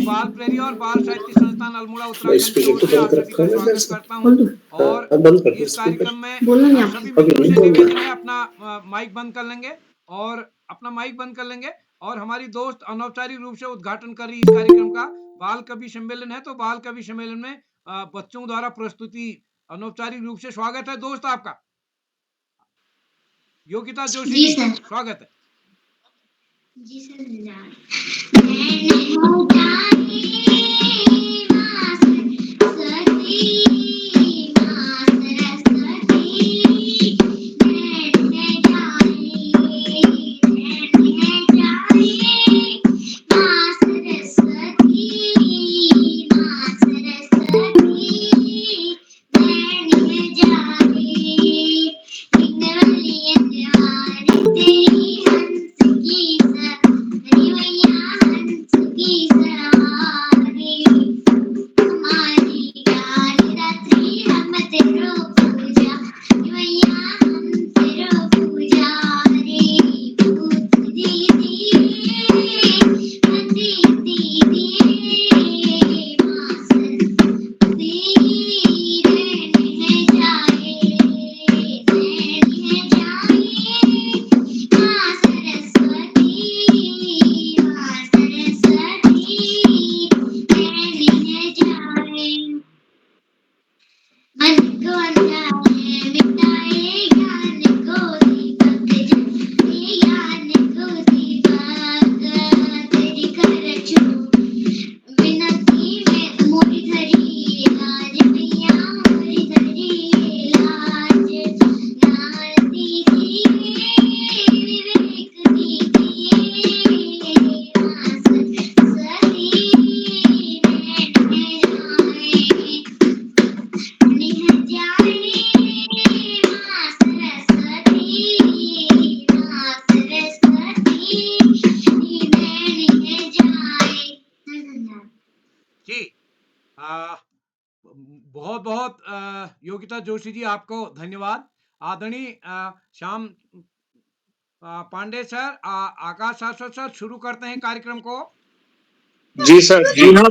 बाल प्रेरी और बाल साहित्य संस्थान अल्मोड़ा उत्तराखंड की ओर से आप सभी का स्वागत करता हूं। बोल दो। और अब बंद कर दो इस स्पीकर। कार्यक्रम में बोलना नहीं सभी आपको। मित्रों अभी से नहीं बोल निवेदन रहा। है अपना माइक बंद कर लेंगे और अपना माइक बंद कर लेंगे। और हमारी दोस्त अनौपचारिक रूप से उद्घाटन कर रही इस कार्यक्रम का बाल कवि सम्मेलन है। तो बाल कवि सम्मेलन में बच्चों द्वारा प्रस्तुति अनौपचारिक रूप से स्वागत है दोस्त आपका। योगिता जोशी जी जी सर। स्वागत है। जी सर। मैंने हो जाए माँ सरस्वती, माँ सरस्वती, मैंने जाए, मैंने जाए माँ सरस्वती, माँ सरस्वती, मैंने जाए इनवली अंजवारी तेरी हंस की सवारी मैया हंस की सवारी, हमारी काली रात्रि हम तेरो पूजा मैया हम तेरो पुजारी, भूत दीदी पति दीदी माँ सरस्वती रहने जाए, रहने जाए माँ सरस्वती, माँ सरस्वती रहने जाए। मन को अंधारे मिटाए ज्ञान को दीपक जलाए, ज्ञान को दीपक तेरी कर छू विनती में मोरी धरी लाज मैया मोरी धरी लाज, नारदी दिए विवेक दीजिए माँ सरस्वती रहने जाए, निह जाए माँ सरस्वती, माँ सरस्वती निह जाए। धन्यवाद। जी बहुत बहुत योगिता जोशी जी आपको धन्यवाद। आदरणीय श्याम पांडे सर, आकाश शाश्वत सर, शुरू करते हैं कार्यक्रम को। जी सर। जी हाँ,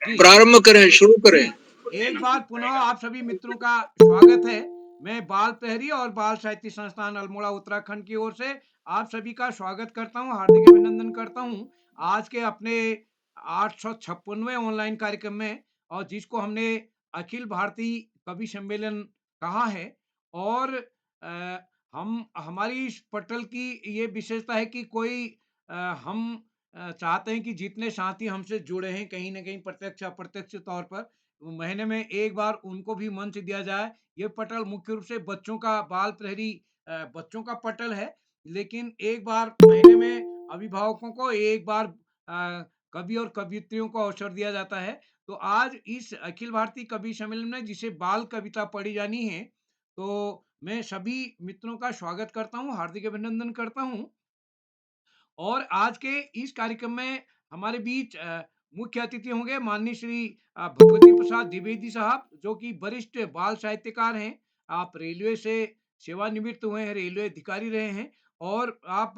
जी प्रारंभ करें, शुरू करें। एक बार पुनः आप सभी मित्रों का स्वागत है। मैं बाल प्रहरी और बाल साहित्य संस्थान अल्मोड़ा उत्तराखंड की ओर से आप सभी का स्वागत करता हूं, हार्दिक अभिनंदन करता हूं आज के अपने 856वें ऑनलाइन कार्यक्रम में, और जिसको हमने अखिल भारतीय कवि सम्मेलन कहा है। और अ, हम हमारी इस पटल की ये विशेषता है कि कोई हम चाहते हैं कि जितने साथी हमसे जुड़े हैं कहीं ना कहीं प्रत्यक्ष अप्रत्यक्ष तौर पर, महीने में एक बार उनको भी मंच दिया जाए। ये पटल मुख्य रूप से बच्चों का बाल प्रहरी बच्चों का पटल है, लेकिन एक बार महीने में अभिभावकों को एक बार कवि और कवियत्रियों को अवसर दिया जाता है। तो आज इस अखिल भारतीय कवि सम्मेलन में जिसे बाल कविता पढ़ी जानी है, तो मैं सभी मित्रों का स्वागत करता हूँ, हार्दिक अभिनंदन करता हूँ। और आज के इस कार्यक्रम में हमारे बीच मुख्य अतिथि होंगे माननीय श्री भगवती प्रसाद द्विवेदी साहब, जो कि वरिष्ठ बाल साहित्यकार हैं। आप रेलवे से सेवानिवृत्त हुए हैं, रेलवे अधिकारी रहे हैं, और आप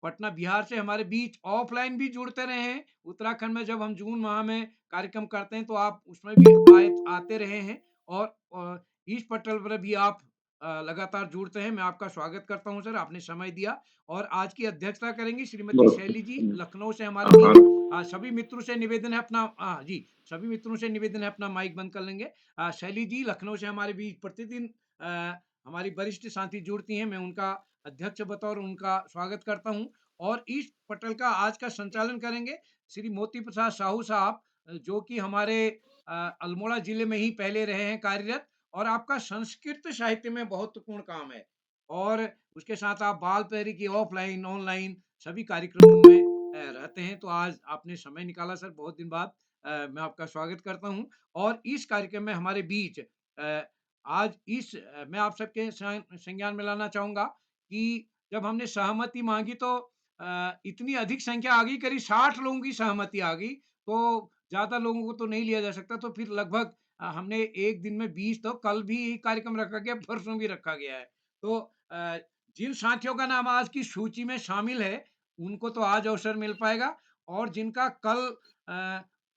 पटना बिहार से हमारे बीच ऑफलाइन भी जुड़ते रहे हैं। उत्तराखंड में जब हम जून माह में कार्यक्रम करते हैं तो आप उसमें भी आते रहे हैं। और इस पटल पर भी आप लगातार जुड़ते हैं। मैं आपका स्वागत करता हूं सर, आपने समय दिया। और आज की अध्यक्षता करेंगी श्रीमती शैली जी, लखनऊ से हमारे बीच। सभी मित्रों से निवेदन है अपना जी सभी मित्रों से निवेदन है अपना माइक बंद कर लेंगे। शैली जी लखनऊ से हमारे बीच प्रतिदिन हमारी वरिष्ठ साथी जुड़ती हैं, मैं उनका अध्यक्ष बतौर उनका स्वागत करता हूं। और इस पटल का आज का संचालन करेंगे श्री मोती प्रसाद साहू साहब, जो कि हमारे अल्मोड़ा जिले में ही पहले रहे हैं कार्यरत, और आपका संस्कृत साहित्य में महत्वपूर्ण काम है। और उसके साथ आप बाल प्रहरी की ऑफलाइन ऑनलाइन सभी कार्यक्रमों में रहते हैं। तो आज आपने समय निकाला सर, बहुत दिन बाद मैं आपका स्वागत करता हूं। और इस कार्यक्रम में हमारे बीच आज मैं आप सबके संज्ञान में लाना चाहूंगा कि जब हमने सहमति मांगी तो इतनी अधिक संख्या आ गई, करीब 60 लोगों की सहमति आ गई। तो ज्यादा लोगों को तो नहीं लिया जा सकता, तो फिर लगभग हमने एक दिन में 20, तो कल भी कार्यक्रम रखा गया, परसों भी रखा गया है। तो जिन साथियों का नाम आज की सूची में शामिल है उनको तो आज अवसर मिल पाएगा, और जिनका कल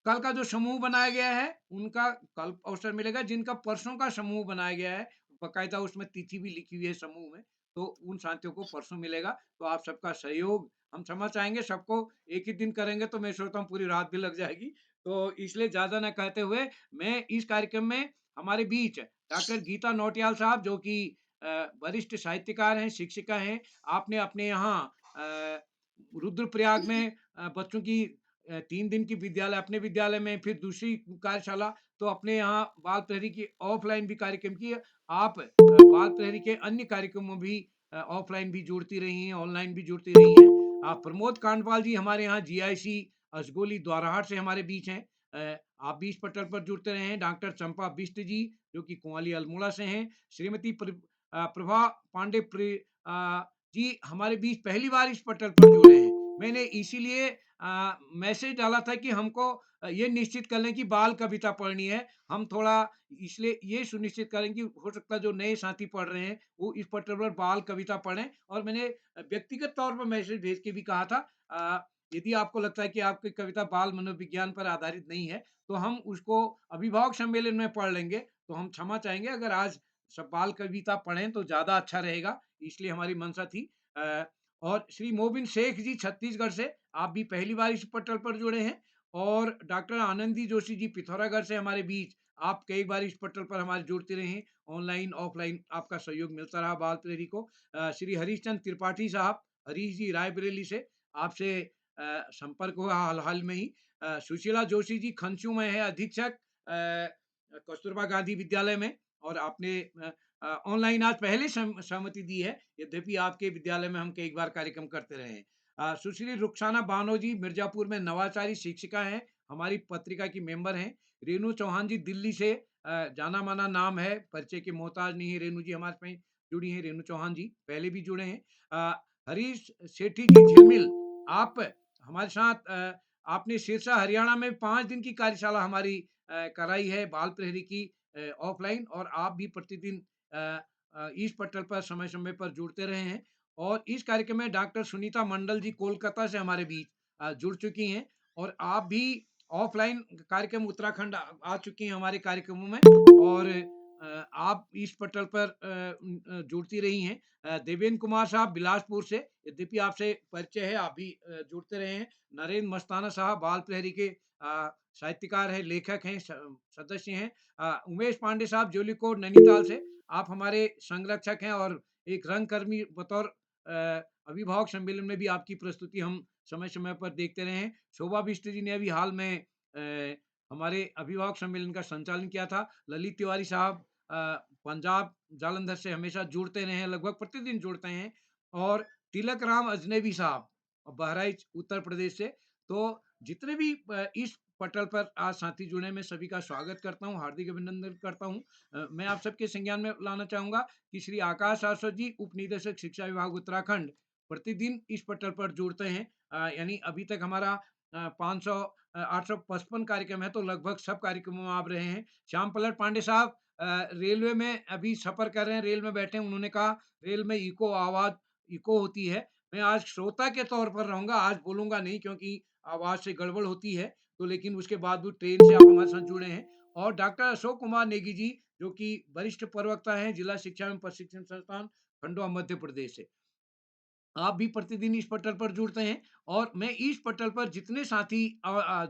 कल का जो समूह बनाया गया है, उनका कल अवसर मिलेगा, जिनका परसों का समूह बनाया गया है, बाकायदा उसमें तिथि भी लिखी हुई है समूह में, तो उन साथियों को परसों मिलेगा। तो आप सबका सहयोग हम क्षमा चाहेंगे, सबको एक ही दिन करेंगे तो मैं सोचता हूँ पूरी रात भी लग जाएगी। तो इसलिए ज़्यादा ना कहते हुए मैं इस कार्यक्रम में हमारे बीच डॉक्टर गीता नौटियाल साहब, जो कि वरिष्ठ साहित्यकार हैं, शिक्षिका हैं। आपने अपने यहाँ रुद्रप्रयाग में बच्चों की 3 दिन की विद्यालय, अपने विद्यालय में, फिर दूसरी कार्यशाला, तो अपने यहाँ बाल प्रहरी की ऑफ़लाइन भी कार्यक्रम किए। आप बाल प्रहरी के अन्य कार्यक्रमों भी ऑफ़लाइन भी जुड़ती रही हैं, ऑनलाइन भी जुड़ती रही हैं। प्रमोद कांडपाल जी हमारे यहाँ जीआईसी असगोली द्वाराहाट से हमारे बीच हैं। आप भी इस पटल पर जुड़ते रहे हैं। डॉक्टर चंपा बिष्ट जी, जो कि कुंवाली अल्मोड़ा से हैं। श्रीमती प्रभा पांडे जी हमारे बीच पहली बार इस पटल पर जुड़े हैं। मैंने इसीलिए मैसेज डाला था कि हमको ये निश्चित कर लें कि बाल कविता पढ़नी है। हम थोड़ा इसलिए ये सुनिश्चित करें कि हो सकता है जो नए साथी पढ़ रहे हैं, वो इस पटल पर बाल कविता पढ़ें, और मैंने व्यक्तिगत तौर पर मैसेज भेज के भी कहा था यदि आपको लगता है कि आपकी कविता बाल मनोविज्ञान पर आधारित नहीं है, तो हम उसको अभिभावक सम्मेलन में पढ़ लेंगे। तो हम क्षमा चाहेंगे अगर आज सब बाल कविता पढ़ें तो ज़्यादा अच्छा रहेगा, इसलिए हमारी मंशा थी। अ, और श्री मोबिन शेख जी छत्तीसगढ़ से, आप भी पहली बार इस पटल पर जुड़े हैं। और डॉक्टर आनंदी जोशी जी पिथौरागढ़ से हमारे बीच, आप कई बार इस पटल पर हमारे जुड़ते रहे हैं। ऑनलाइन, ऑफलाइन आपका सहयोग मिलता रहा बाल प्रेरी को। श्री हरीश चंद्र त्रिपाठी साहब, हरीश जी रायबरेली से, आपसे संपर्क हुआ हाल-हाल में ही। सुशीला जोशी जी खंचू में है अधीक्षक कस्तूरबा गांधी विद्यालय में, और आपने ऑनलाइन आज पहले सहमति दी है, यद्यपि आपके विद्यालय में हम कई बार कार्यक्रम करते रहे हैं। सुश्री रुखसाना बानो जी मिर्जापुर में नवाचारी शिक्षिका हैं, हमारी पत्रिका की मेंबर हैं। रेणु चौहान जी दिल्ली से, जाना माना नाम है, परिचय के मोहताज नहीं है। रेणु जी हमारे में जुड़ी हैं, रेणु चौहान जी पहले भी जुड़े हैं। हरीश सेठी जी झिलमिल, आप हमारे साथ आपने सिरसा हरियाणा में 5 दिन की कार्यशाला हमारी कराई है बाल प्रहरी की ऑफलाइन, और आप भी प्रतिदिन इस पटल पर समय-समय पर जुड़ते रहे हैं। और इस कार्यक्रम में डॉक्टर सुनीता मंडल जी कोलकाता से हमारे बीच जुड़ चुकी हैं, और आप भी ऑफलाइन कार्यक्रम उत्तराखंड आ चुकी हैं हमारे कार्यक्रमों में, और आप इस पटल पर जुड़ती रही हैं। देवेंद्र कुमार साहब बिलासपुर से, यद्यपि आपसे परिचय है, आप भी जुड़ते रहे हैं। नरेंद्र मस्ताना साहब बाल प्रहरी के साहित्यकार हैं, लेखक हैं, सदस्य हैं। उमेश पांडे साहब जोलीकोट नैनीताल से, आप हमारे संरक्षक हैं, और एक रंगकर्मी बतौर अभिभावक सम्मेलन में भी आपकी प्रस्तुति हम समय-समय पर देखते रहे हैं। शोभा बिष्ट जी ने अभी हाल में हमारे अभिभावक सम्मेलन का संचालन किया था। ललित तिवारी साहब पंजाब जालंधर से हमेशा जुड़ते रहे हैं, लगभग प्रतिदिन जुड़ते हैं। और तिलक राम अजनबी साहब बहराइच उत्तर प्रदेश से। तो जितने भी इस पटल पर आज साथी जुड़े हैं, मैं सभी का स्वागत करता हूँ, हार्दिक अभिनंदन करता हूँ। मैं आप सबके संज्ञान में लाना चाहूँगा कि श्री आकाश आसव जी, उप निदेशक शिक्षा विभाग उत्तराखंड, प्रतिदिन इस पटल पर जुड़ते हैं। यानी अभी तक हमारा 500 855 कार्यक्रम है, तो लगभग सब कार्यक्रमों में आप रहे हैं। श्याम पलट पांडे साहब रेलवे में अभी सफ़र कर रहे हैं, रेल में बैठे हैं। उन्होंने कहा रेल में आवाज़ इको होती है। मैं आज श्रोता के तौर पर रहूँगा, आज बोलूँगा नहीं क्योंकि आवाज़ से गड़बड़ होती है। तो लेकिन उसके बाद भी ट्रेन से आप हमारे साथ जुड़े हैं। और डॉक्टर अशोक कुमार नेगी जी, जो कि वरिष्ठ प्रवक्ता हैं, जिला शिक्षा एवं प्रशिक्षण संस्थान खंडवा मध्य प्रदेश से। आप भी प्रतिदिन इस पटल पर जुड़ते हैं, और मैं इस पटल पर जितने साथी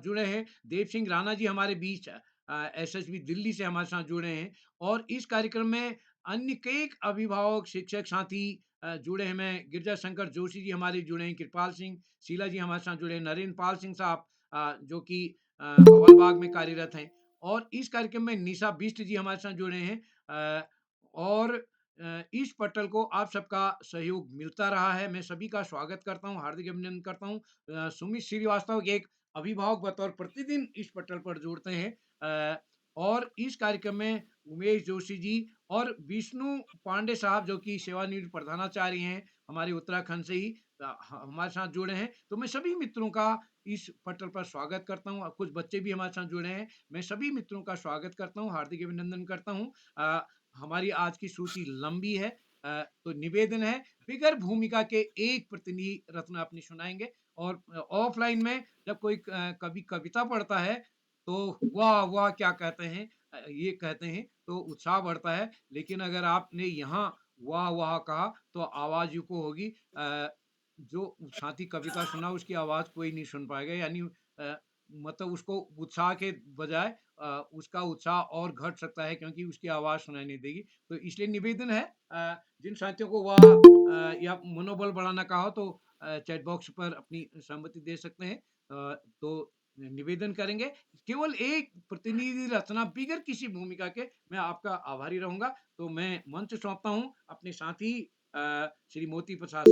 जुड़े हैं, देव सिंह राणा जी हमारे बीच एसएसबी दिल्ली से हमारे साथ जुड़े हैं। और इस कार्यक्रम में अन्य कई अभिभावक, शिक्षक साथी जुड़े हैं। मैं गिरजा शंकर जोशी जी हमारे जुड़े हैं, कृपाल सिंह शीला जी हमारे साथ जुड़े हैं, नरेंद्र पाल सिंह साहब जो कि हवलबाग में कार्यरत हैं। और इस कार्यक्रम में निशा बिष्ट जी हमारे साथ जुड़े हैं। और इस पटल को आप सबका सहयोग मिलता रहा है। मैं सभी का स्वागत करता हूँ, हार्दिक अभिनंदन करता हूँ। सुमित श्रीवास्तव एक अभिभावक बतौर प्रतिदिन इस पटल पर जुड़ते हैं। और इस कार्यक्रम में उमेश जोशी जी और विष्णु पांडे साहब, जो कि सेवानिवृत्त प्रधानाचार्य हैं, हमारे उत्तराखंड से ही हमारे साथ जुड़े हैं। तो मैं सभी मित्रों का इस पटल पर स्वागत करता हूँ। कुछ बच्चे भी हमारे साथ जुड़े हैं। मैं सभी मित्रों का स्वागत करता हूँ, हार्दिक अभिनंदन करता हूँ। हमारी आज की सूची लंबी है, तो निवेदन है बिगर भूमिका के एक प्रतिनिधि रत्न अपनी सुनाएंगे। और ऑफलाइन में जब कोई कभी कविता पढ़ता है, तो वाह वाह क्या कहते हैं, ये कहते हैं तो उत्साह बढ़ता है। लेकिन अगर आपने यहाँ वाह वाह कहा तो आवाज यूको होगी, जो साथ ही कविता सुना उसकी आवाज कोई नहीं सुन पाएगा, यानी मतलब उसको उत्साह के बजाय उसका उत्साह और घट सकता है, क्योंकि उसकी आवाज सुनाई नहीं देगी। तो इसलिए निवेदन है, जिन साथियों को वाह या मनोबल बढ़ाना कहा हो तो चैट बॉक्स पर अपनी सहमति दे सकते हैं। तो निवेदन करेंगे, केवल एक प्रतिनिधि रचना बिगर किसी भूमिका के, मैं आपका आभारी रहूंगा। तो मैं मंच सौंपता हूँ अपने साथी श्री मोती प्रसाद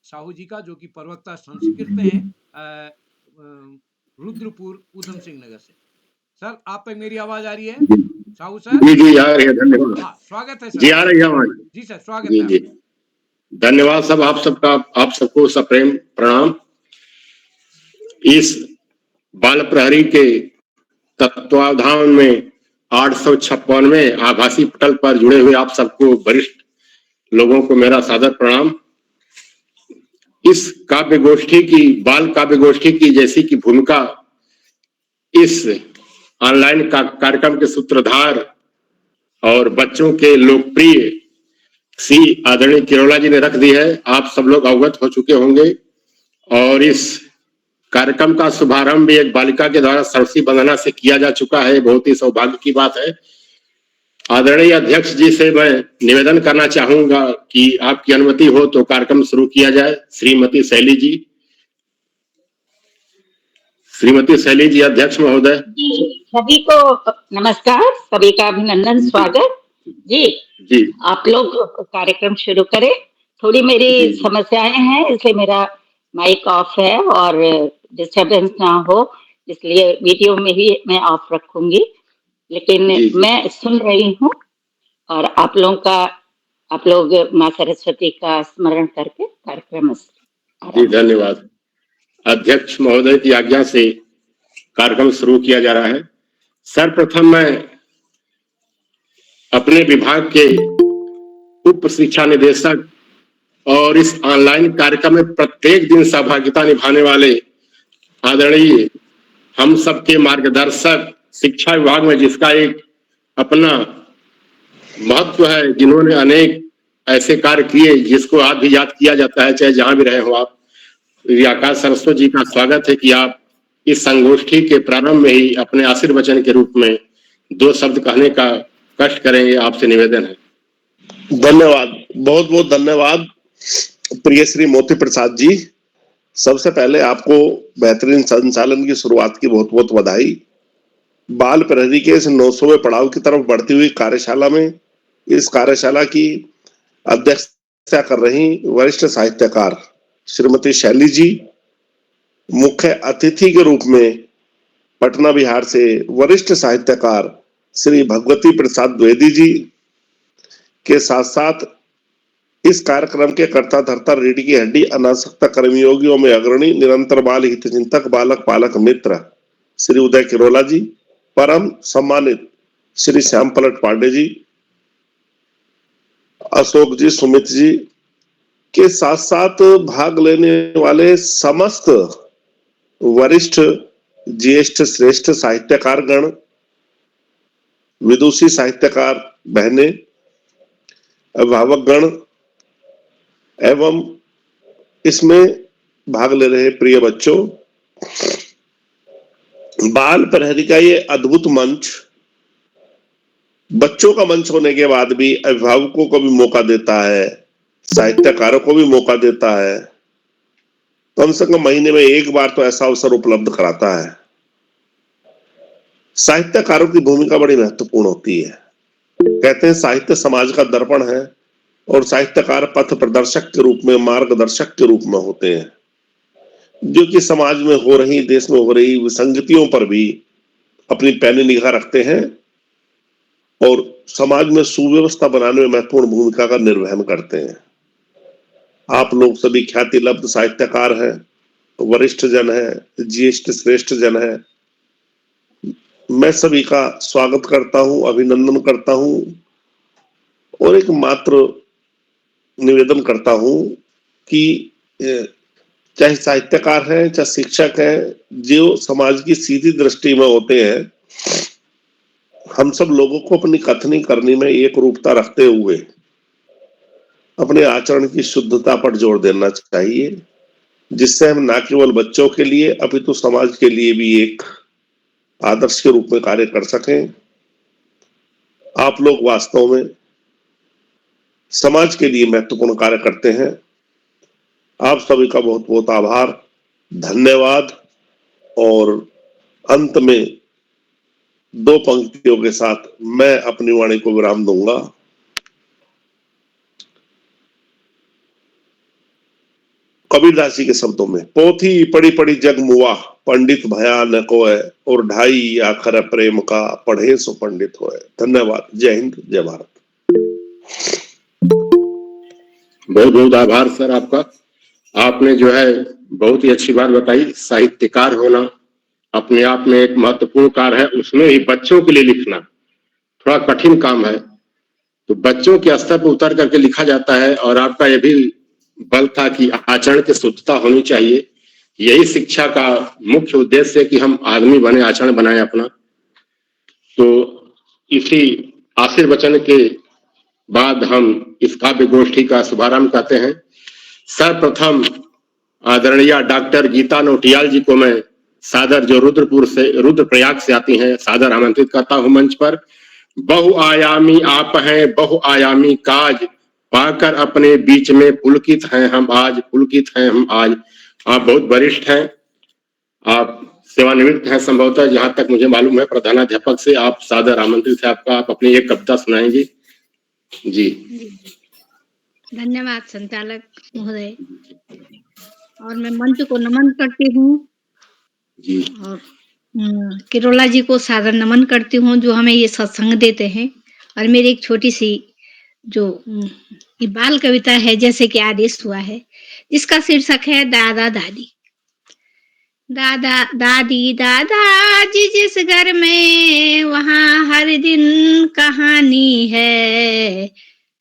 साहू जी का, जो कि प्रवक्ता संस्कृत हैं, रुद्रपुर उधम सिंह नगर से। सर, आप तक मेरी आवाज आ रही है? जी साहू सर, जी जी, आ रही है, धन्यवाद। हाँ स्वागत है सर जी आ आपका। रही है आवाज। जी सर, स्वागत जी है जी, आपका। धन्यवाद सब, आप सबका, आप सबको सप्रेम प्रणाम। इस बाल प्रहरी के तत्वावधान में 856वें आभासी पटल पर जुड़े हुए आप सबको, वरिष्ठ लोगों को मेरा सादर प्रणाम। इस काव्य गोष्ठी की, बाल काव्य गोष्ठी की जैसी की भूमिका इस ऑनलाइन कार्यक्रम के सूत्रधार और बच्चों के लोकप्रिय श्री आदरणीय किरोला जी ने रख दी है। आप सब लोग अवगत हो चुके होंगे। और इस कार्यक्रम का शुभारंभ भी एक बालिका के द्वारा सरसी वंदना से किया जा चुका है। बहुत ही सौभाग्य की बात है। आदरणीय अध्यक्ष जी से मैं निवेदन करना चाहूंगा कि आपकी अनुमति हो तो कार्यक्रम शुरू किया जाए। श्रीमती शैली जी, श्रीमती शैली जी, अध्यक्ष महोदय। जी, सभी को नमस्कार, सभी का अभिनंदन, स्वागत जी। जी आप लोग कार्यक्रम शुरू करें। थोड़ी मेरी जी समस्याएं हैं, इसलिए मेरा माइक ऑफ है और डिस्टरबेंस ना हो, इसलिए वीडियो में ही मैं ऑफ रखूंगी। लेकिन जी जी मैं सुन रही हूँ और आप लोग माँ सरस्वती का स्मरण करके कार्यक्रम जी, आरंभ। धन्यवाद। अध्यक्ष महोदय की आज्ञा से कार्यक्रम शुरू किया जा रहा है। सर्वप्रथम मैं अपने विभाग के उप शिक्षा निदेशक और इस ऑनलाइन कार्यक्रम में प्रत्येक दिन सहभागिता निभाने वाले आदरणीय हम सबके मार्गदर्शक, शिक्षा विभाग में जिसका एक अपना महत्व है, जिन्होंने अनेक ऐसे कार्य किए जिसको आज भी याद किया जाता है, चाहे जहां भी रहे हो आप। आकाश सरस्वती जी का स्वागत है कि आप इस संगोष्ठी के प्रारंभ में ही अपने आशीर्वचन के रूप में 2 शब्द कहने का कष्ट करेंगे, आपसे निवेदन है। धन्यवाद, बहुत बहुत धन्यवाद प्रिय श्री मोती प्रसाद जी। सबसे पहले आपको बेहतरीन संचालन की शुरुआत की बहुत बहुत बधाई। बाल प्रहरी के इस 900वें पड़ाव की तरफ बढ़ती हुई कार्यशाला में इस कार्यशाला की अध्यक्षता कर रही वरिष्ठ साहित्यकार श्रीमती शैली जी, मुख्य अतिथि के रूप में पटना बिहार से वरिष्ठ साहित्यकार श्री भगवती प्रसाद द्विवेदी जी के साथ साथ इस कार्यक्रम के कर्ता धर्ता रीढ़ की हड्डी अनासक्त कर्मयोगियों में अग्रणी निरंतर बाल हित चिंतक बालक पालक मित्र श्री उदय किरोला जी, परम सम्मानित श्री श्याम पलट पांडे जी, अशोक जी, सुमित जी के साथ साथ भाग लेने वाले समस्त वरिष्ठ ज्येष्ठ श्रेष्ठ साहित्यकार गण, विदुषी साहित्यकार बहने, अभिभावक गण एवं इसमें भाग ले रहे प्रिय बच्चों। बाल प्रहरी का ये अद्भुत मंच बच्चों का मंच होने के बाद भी अभिभावकों को भी मौका देता है, साहित्यकारों को भी मौका देता है। कम से कम महीने में एक बार तो ऐसा अवसर उपलब्ध कराता है। साहित्यकारों की भूमिका बड़ी महत्वपूर्ण होती है। कहते हैं साहित्य समाज का दर्पण है और साहित्यकार पथ प्रदर्शक के रूप में, मार्गदर्शक के रूप में होते हैं, जो कि समाज में हो रही, देश में हो रही विसंगतियों पर भी अपनी पैनी निगाह रखते हैं और समाज में सुव्यवस्था बनाने में महत्वपूर्ण भूमिका का निर्वहन करते हैं। आप लोग सभी ख्याति लब्ध साहित्यकार हैं, वरिष्ठ जन हैं, ज्येष्ठ श्रेष्ठ जन हैं। मैं सभी का स्वागत करता हूं, अभिनंदन करता हूं और एक मात्र निवेदन करता हूं कि चाहे साहित्यकार हैं, चाहे शिक्षक हैं, जो समाज की सीधी दृष्टि में होते हैं, हम सब लोगों को अपनी कथनी करनी में एक रूपता रखते हुए अपने आचरण की शुद्धता पर जोर देना चाहिए, जिससे हम न केवल बच्चों के लिए अपितु समाज के लिए भी एक आदर्श के रूप में कार्य कर सकें। आप लोग वास्तव में समाज के लिए महत्वपूर्ण कार्य करते हैं। आप सभी का बहुत बहुत आभार, धन्यवाद। और अंत में 2 पंक्तियों के साथ मैं अपनी वाणी को विराम दूंगा। कबीरदास जी के शब्दों में, पोथी पढ़ी पढ़ी जग मुआ, पंडित भया न कोय, और ढाई आखर प्रेम का, पढ़े सो पंडित होए। धन्यवाद। जय हिंद, जय भारत। बहुत बहुत आभार सर आपका। आपने जो है बहुत ही अच्छी बात बताई। साहित्यकार होना अपने आप में एक महत्वपूर्ण कार्य है, उसमें ही बच्चों के लिए लिखना थोड़ा कठिन काम है, तो बच्चों के स्तर पर उतर करके लिखा जाता है। और आपका ये भी बल था कि आचरण की शुद्धता होनी चाहिए। यही शिक्षा का मुख्य उद्देश्य है कि हम आदमी बने, आचरण बनाए अपना। तो इसी आशीर्वचन के बाद हम इस काव्य गोष्ठी का शुभारंभ करते हैं। सर्वप्रथम आदरणीय डॉक्टर गीता नौटियाल जी को मैं सादर, जो रुद्रप्रयाग से आती हैं, सादर आमंत्रित करता हूं मंच पर। बहुआयामी आप हैं, बहुआयामी काज, पाकर अपने बीच में पुलकित हैं हम आज, पुलकित हैं हम आज। आप बहुत वरिष्ठ हैं, आप सेवानिवृत्त हैं संभवतः, जहां तक मुझे मालूम है प्रधानाध्यापक से। आप सादर आमंत्रित है आपका, आप अपनी एक कविता सुनाएंगे जी। धन्यवाद संचालक महोदय, और मैं मंच को नमन करती हूँ जी। और किरोला जी को सादर नमन करती हूँ, जो हमें ये सत्संग देते हैं। और मेरी एक छोटी सी जो ये बाल कविता है, जैसे कि आदेश हुआ है, जिसका शीर्षक है दादा दादी। दादा दादी दादा जी जिस घर में, वहाँ हर दिन कहानी है।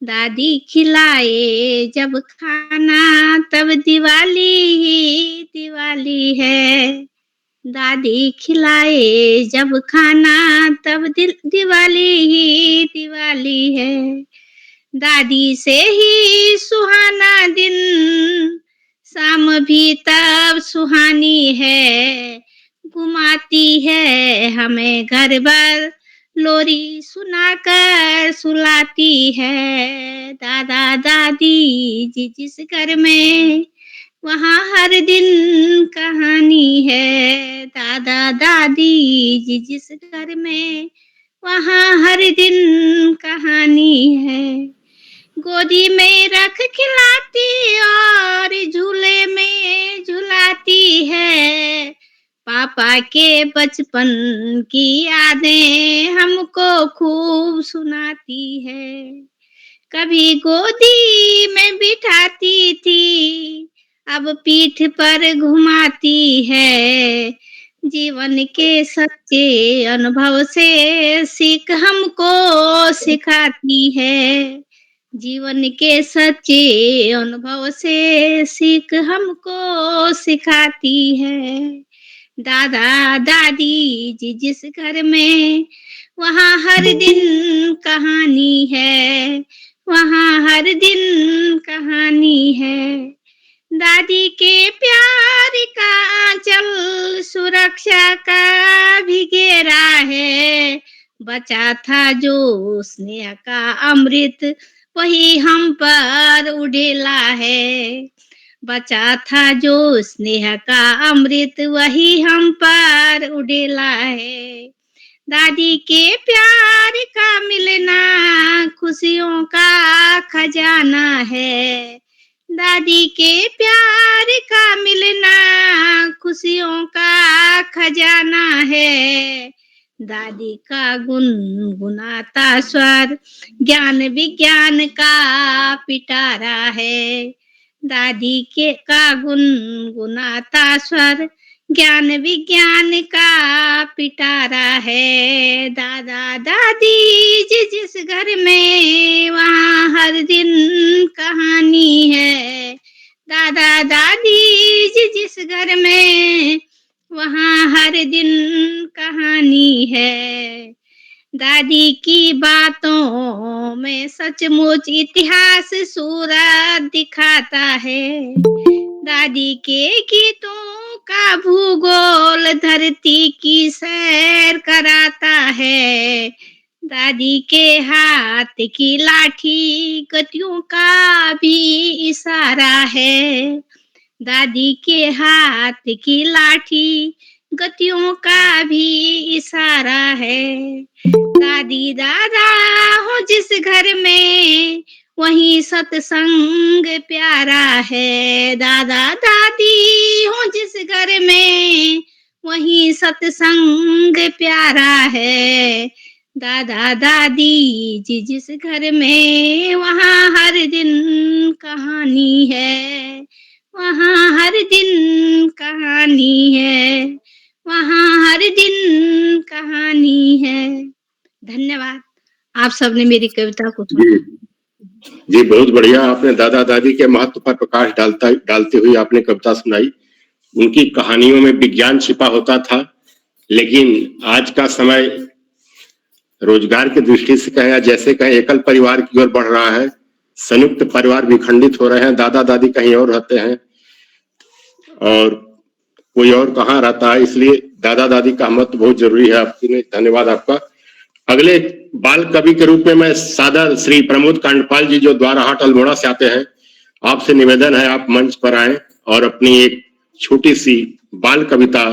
दादी खिलाए जब खाना, तब दिवाली ही दिवाली है। दादी खिलाए जब खाना, तब दिवाली ही दिवाली है। दादी से ही सुहाना दिन, शाम भी तब सुहानी है। घुमाती है हमें घर भर, लोरी सुनाकर सुलाती है। दादा दादी जी जिस घर में, वहाँ हर दिन कहानी है। दादा दादी जी जिस घर में, वहाँ हर दिन कहानी है। गोदी में रख खिलाती और झूले में झुलाती है। पापा के बचपन की यादें हमको खूब सुनाती है। कभी गोदी में बिठाती थी, अब पीठ पर घुमाती है। जीवन के सच्चे अनुभव से सीख हमको सिखाती है। जीवन के सच्चे अनुभव से सीख हमको सिखाती है। दादा दादी जी जिस घर में, वहाँ हर दिन कहानी है। वहाँ हर दिन कहानी है। दादी के प्यार का आंचल, सुरक्षा का भी घेरा है। बचा था जो स्नेह का अमृत, वही हम पर उड़ेला है। बचा था जो स्नेह का अमृत, वही हम पर उड़ेला है। दादी के प्यार का मिलना, खुशियों का खजाना है। दादी के प्यार का मिलना, खुशियों का खजाना है। दादी का गुनगुनाता स्वर, ज्ञान विज्ञान का पिटारा है। दादी के का गुनगुनाता स्वर, ज्ञान विज्ञान का पिटारा है। दादा दादी जी जिस घर में, वहाँ हर दिन कहानी है। दादा दादी जी दिन कहानी है। दादी की बातों में सचमुच इतिहास सूरत दिखाता है। दादी के गीतों का भूगोल धरती की सैर कराता है। दादी के हाथ की लाठी गतियों का भी इशारा है। दादी के हाथ की लाठी गतियों का भी इशारा है। दादी दादा हो जिस घर में वहीं सत्संग प्यारा है। दादा दादी हो जिस घर में वहीं सत्संग प्यारा है। दादा दादी जी जिस घर में वहाँ हर दिन कहानी है। वहाँ हर दिन कहानी है। वहाँ हर दिन कहानी है। धन्यवाद। आप सबने मेरी कविता को सुना। जी बहुत बढ़िया। आपने दादा दादी के महत्व पर प्रकाश डालते हुए आपने कविता सुनाई। उनकी कहानियों में विज्ञान छिपा होता था, लेकिन आज का समय रोजगार की दृष्टि से कहें या जैसे कहें एकल परिवार की ओर बढ़ रहा है। संयुक्त परिवार विखंडित हो रहे हैं। दादा दादी कहीं और रहते हैं और कोई और कहाँ रहता है, इसलिए दादा दादी का महत्व बहुत जरूरी है। आपके धन्यवाद आपका। अगले बाल कवि के रूप में मैं सादर श्री प्रमोद कांडपाल जी जो द्वाराहाट अल्मोड़ा से आते हैं, आपसे निवेदन है आप मंच पर आएं और अपनी एक छोटी सी बाल कविता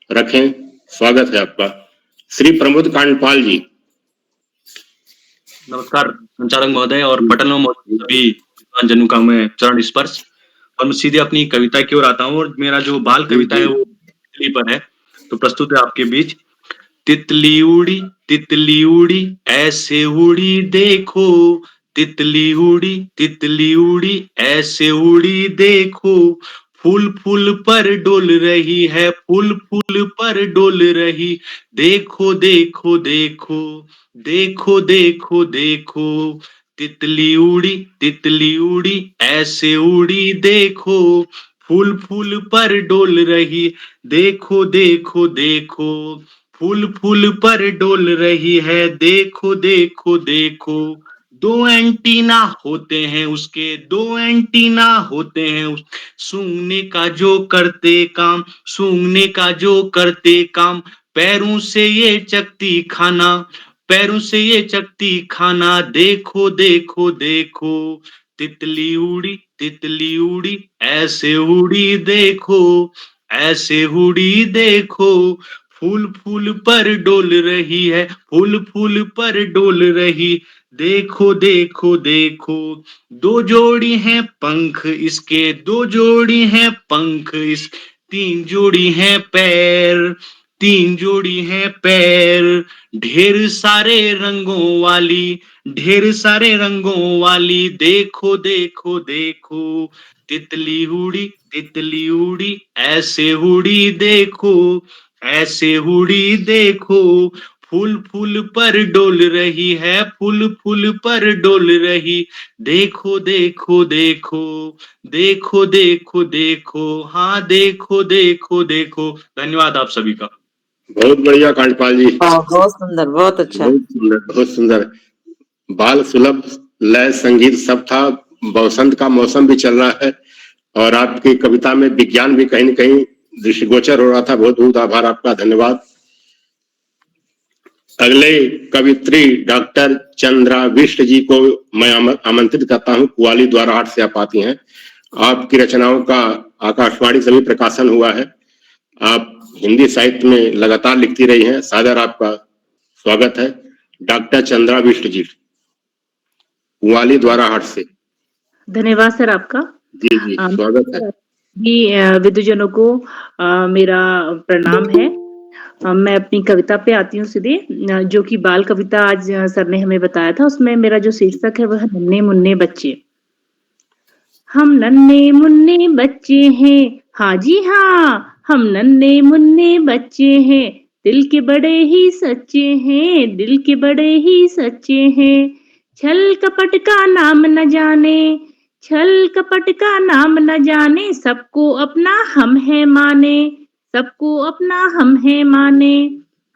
रखें। स्वागत है आपका श्री प्रमोद कांडपाल जी। नमस्कार संचालक महोदय और पटल में मौजूद सभी जनों का मैं चरण स्पर्श और मैं सीधे अपनी कविता की ओर आता हूँ। और मेरा जो बाल कविता है वो तितली पर है, तो प्रस्तुत है आपके बीच। तितली उड़ी ऐसे उड़ी देखो, तितली उड़ी ऐसे उड़ी देखो, फूल फूल पर डोल रही है, फूल फूल पर डोल रही, देखो देखो देखो देखो देखो देखो। तितली उड़ी ऐसे उड़ी देखो, फूल फूल पर डोल रही, देखो देखो देखो, फूल फूल पर डोल रही है, देखो देखो देखो। दो एंटीना होते हैं उसके, दो एंटीना होते हैं सूंघने का जो करते काम, सूंघने का जो करते काम, पैरों से ये चकती खाना, पैरों से ये चकती खाना, देखो देखो देखो। तितली उड़ी ऐसे उड़ी देखो, ऐसे उड़ी देखो, फूल फूल पर डोल रही है, फूल फूल पर डोल रही, देखो देखो देखो। दो जोड़ी हैं पंख इसके, दो जोड़ी हैं पंख इस, तीन जोड़ी हैं पैर, तीन जोड़ी हैं पैर, ढेर सारे रंगों वाली, ढेर सारे रंगों वाली, देखो देखो देखो। तितली उड़ी ऐसे उड़ी देखो, ऐसे उड़ी देखो, फूल फूल पर डोल रही है, फूल फूल पर डोल रही, देखो देखो देखो देखो देखो देखो, हाँ देखो देखो देखो। धन्यवाद आप सभी का। बहुत बढ़िया कांडपाल जी, बहुत सुंदर, बहुत अच्छा। बहुत सुंदर, बहुत सुंदर। बाल सुलभ लय संगीत सब था। बसंत का मौसम भी चल रहा है और आपकी कविता में विज्ञान भी कहीं न कहीं दृष्टिगोचर हो रहा था। बहुत बहुत आभार आपका, धन्यवाद। अगले कवित्री डॉक्टर चंद्रा विष्ट जी को मैं आमंत्रित करता हूं। कुआली द्वाराहाट से आप आती हैं। आपकी रचनाओं का आकाशवाणी से भी प्रकाशन हुआ है। आप हिंदी साहित्य में लगातार लिखती रही हैं। सादर आपका स्वागत है। डॉक्टर चंद्रा विष्ट जी, कुआली द्वाराहाट से। धन्यवाद सर आपका। जी जी स्वागत है। विद्वजनों को मेरा प्रणाम है। मैं अपनी कविता पे आती हूँ सीधे, जो कि बाल कविता आज सर ने हमें बताया था। उसमें मेरा जो शीर्षक है वह नन्हे मुन्ने बच्चे। हम नन्हे मुन्ने बच्चे हैं, हाँ जी हाँ, हम नन्हे मुन्ने बच्चे हैं, दिल के बड़े ही सच्चे हैं, दिल के बड़े ही सच्चे हैं। छल कपट का नाम न जाने, छल कपट का नाम न जाने, सबको अपना हम है माने, सबको अपना हम है माने।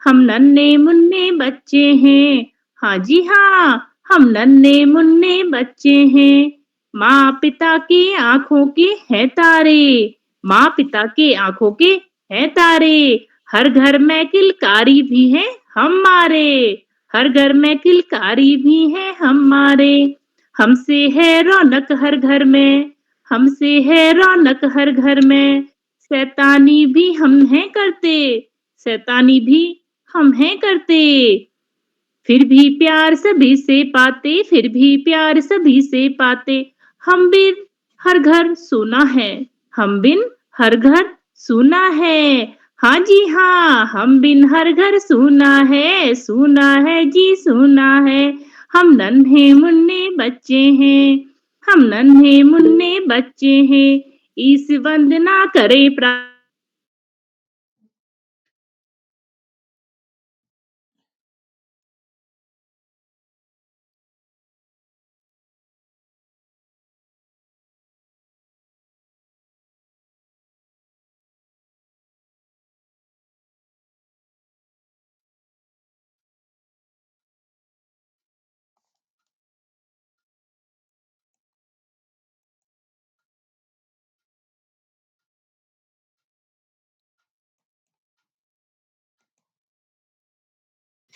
हम नन्हे मुन्ने बच्चे हैं, हाँ जी हाँ, हम नन्हे मुन्ने बच्चे हैं। माँ पिता की आंखों के हैं तारे, माँ पिता के आंखों के हैं तारे। हर घर में किलकारी भी है हमारे, हर घर में किलकारी भी है हमारे। हमसे है रौनक हर घर में, हमसे है रौनक हर घर में। शैतानी भी हम हैं करते, शैतानी भी हम हैं करते। फिर भी प्यार सभी से पाते, फिर भी प्यार सभी से पाते। हम बिन हर घर सोना है, हम बिन हर घर सोना है। हाँ जी हाँ, हम बिन हर घर सोना है जी सोना है। हम नन्हे मुन्ने बच्चे हैं, हम नन्हे मुन्ने बच्चे हैं। इस वंदना करे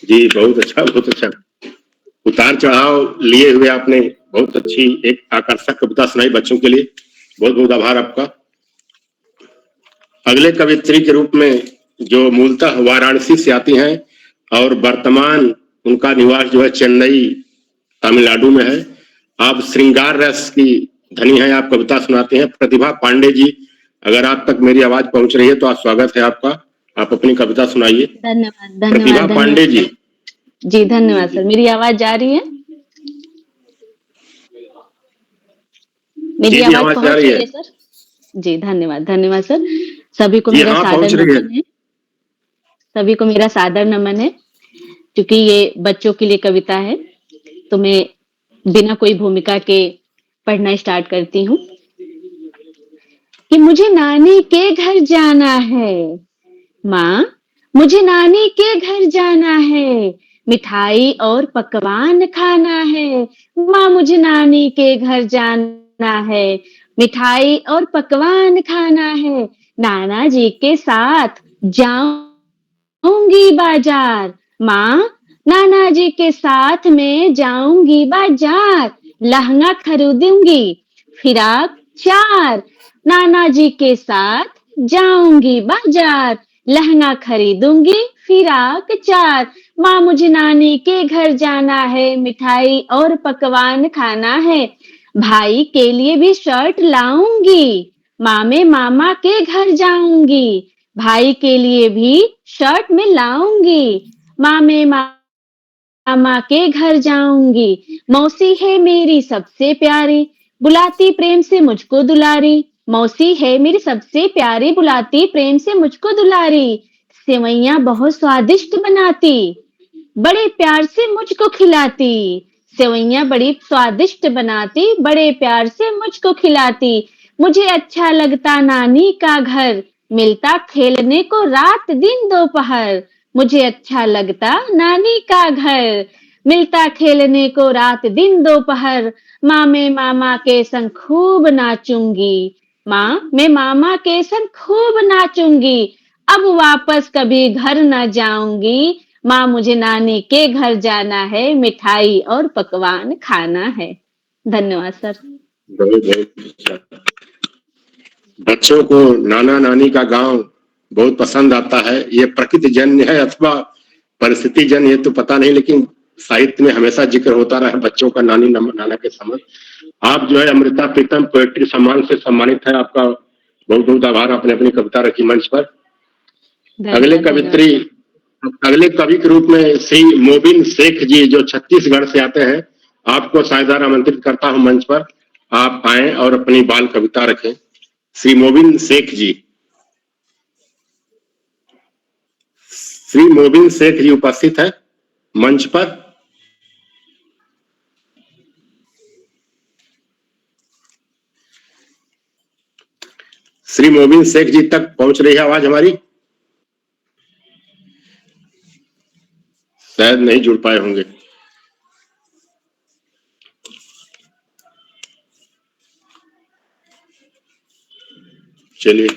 जी, बहुत अच्छा, बहुत अच्छा। उतार चढ़ाव लिए हुए आपने बहुत अच्छी एक आकर्षक कविता सुनाई बच्चों के लिए। बहुत बहुत आभार आपका। अगले कवित्री के रूप में जो मूलतः वाराणसी से आती हैं और वर्तमान उनका निवास जो है चेन्नई तमिलनाडु में है। आप श्रृंगार रस की धनी हैं, आप कविता सुनाते हैं। प्रतिभा पांडे जी, अगर आप तक मेरी आवाज पहुंच रही है तो आप स्वागत है आपका, आप अपनी कविता सुनाइए। धन्यवाद प्रतिभा धन्यवाद पांडे जी। जी धन्यवाद सर। मेरी आवाज जा रही है? मेरी जी, आवाज आवाज पहुंच जा रही रही है सर? जी धन्यवाद धन्यवाद सर। सभी को जी मेरा हाँ, सादर पहुंच रही है। नमन है, सभी को मेरा सादर नमन है। क्योंकि ये बच्चों के लिए कविता है तो मैं बिना कोई भूमिका के पढ़ना स्टार्ट करती हूँ। कि मुझे नानी के घर जाना है, माँ मुझे नानी के घर जाना है। मिठाई और पकवान खाना है, माँ मुझे नानी के घर जाना है। मिठाई और पकवान खाना है, नाना जी के साथ जाऊंगी बाजार। माँ नाना जी के साथ में जाऊंगी बाजार। लहंगा खरीदूंगी फिराक चार, नाना जी के साथ जाऊंगी बाजार। लहंगा खरीदूंगी फिराक चार, माँ मुझे नानी के घर जाना है। मिठाई और पकवान खाना है, भाई के लिए भी शर्ट लाऊंगी। माँ मैं मामा के घर जाऊंगी, भाई के लिए भी शर्ट में लाऊंगी। माँ मैं मामा के घर जाऊंगी। मौसी है मेरी सबसे प्यारी, बुलाती प्रेम से मुझको दुलारी। मौसी है मेरी सबसे प्यारी, बुलाती प्रेम से मुझको दुलारी। सेवैयां बहुत स्वादिष्ट बनाती, बड़े प्यार से मुझको खिलाती। सेवैयां बड़ी स्वादिष्ट बनाती, बड़े प्यार से मुझको खिलाती। मुझे अच्छा लगता नानी का घर, मिलता खेलने को रात दिन दोपहर। मुझे अच्छा लगता नानी का घर, मिलता खेलने को रात दिन दोपहर। माँ मैं मामा के संग खूब नाचूंगी, माँ मैं मामा के संग खूब नाचूंगी। अब वापस कभी घर न जाऊंगी, माँ मुझे नानी के घर जाना है। मिठाई और पकवान खाना है। धन्यवाद सर। बहुत बहुत अच्छा। बच्चों को नाना नानी का गांव बहुत पसंद आता है। ये प्रकृति जन्य है अथवा परिस्थिति जन्य है तो पता नहीं, लेकिन साहित्य में हमेशा जिक्र होता रहा है बच्चों का नानी नाना के समय। आप जो है अमृता प्रीतम पोएट्री सम्मान से सम्मानित है, आपका बहुत बहुत आभार। आपने अपनी कविता रखी मंच पर। अगले कवित्री, अगले कवि के रूप में श्री मोबिन शेख जी जो छत्तीसगढ़ से आते हैं, आपको सादर आमंत्रित करता हूं मंच पर। आप आए और अपनी बाल कविता रखें। श्री मोबिन शेख जी, श्री मोबिन शेख जी उपस्थित है मंच पर। श्री मोबिन शेख जी तक पहुंच रही है आवाज हमारी? शायद नहीं जुड़ पाए होंगे। चलिए,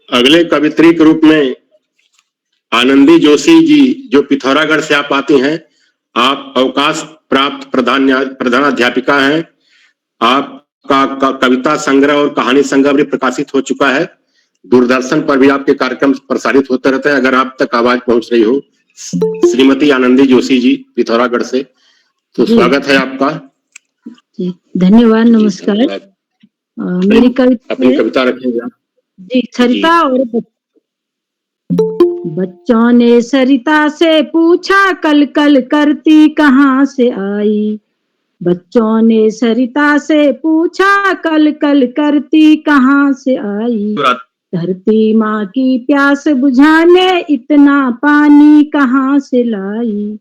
अगले कवित्री के रूप में आनंदी जोशी जी, जो पिथौरागढ़ से आप आती हैं। आप अवकाश प्राप्त प्रधानाध्यापिका हैं। आपका कविता संग्रह और कहानी संग्रह भी प्रकाशित हो चुका है। दूरदर्शन पर भी आपके कार्यक्रम प्रसारित होते रहते हैं। अगर आप तक आवाज पहुंच रही हो, श्रीमती आनंदी जोशी जी पिथौरागढ़ से, तो स्वागत है आपका। जी, धन्यवाद, नमस्कार। मेरी कविता अपनी कविता रखेंगे आप जी। सरिता और बच्चों ने सरिता से पूछा, कल कल करती कहाँ से आई। बच्चों ने सरिता से पूछा, कल कल करती कहाँ से आई। धरती माँ की प्यास बुझाने इतना पानी कहाँ से लाई।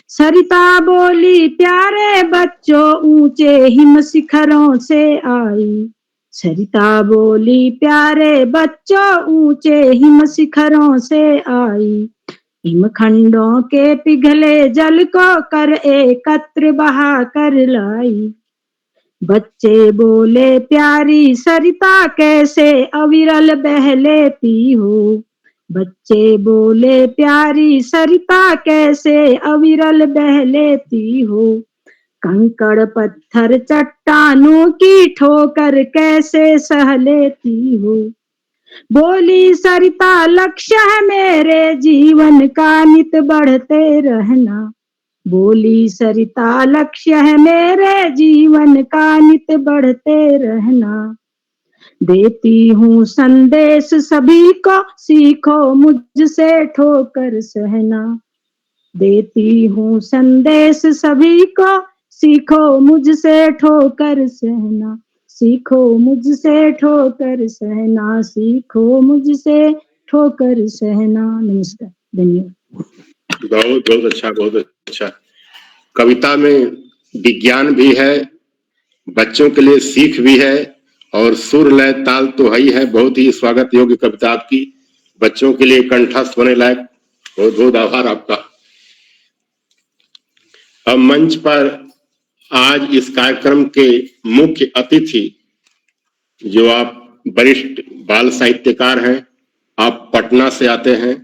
सरिता बोली, प्यारे बच्चों ऊंचे हिम शिखरों से आई। सरिता बोली, प्यारे बच्चों ऊंचे हिम शिखरों से आई। हिमखंडों के पिघले जल को कर एकत्र बहा कर लाई। बच्चे बोले, प्यारी सरिता कैसे अविरल बह लेती हो। बच्चे बोले, प्यारी सरिता कैसे अविरल बह लेती हो। कंकड़ पत्थर चट्टानों की ठोकर कैसे सह लेती हो। बोली सरिता, लक्ष्य है मेरे जीवन का नित बढ़ते रहना। बोली सरिता, लक्ष्य है मेरे जीवन का नित बढ़ते रहना। देती हूँ संदेश सभी को, सीखो मुझसे ठोकर सहना। देती हूँ संदेश सभी को, सीखो मुझसे ठोकर सहना। सीखो मुझसे ठोकर सहना, सीखो मुझसे ठोकर सहना। नमस्कार, धन्यवाद। बहुत बहुत अच्छा, बहुत अच्छा। कविता में विज्ञान भी है, बच्चों के लिए सीख भी है, और सुर लय ताल तो ही है। बहुत ही स्वागत योग्य कविता आपकी, बच्चों के लिए कंठस्थ होने लायक। बहुत बहुत आभार आपका। अब मंच पर आज इस कार्यक्रम के मुख्य अतिथि, जो आप वरिष्ठ बाल साहित्यकार हैं, आप पटना से आते हैं।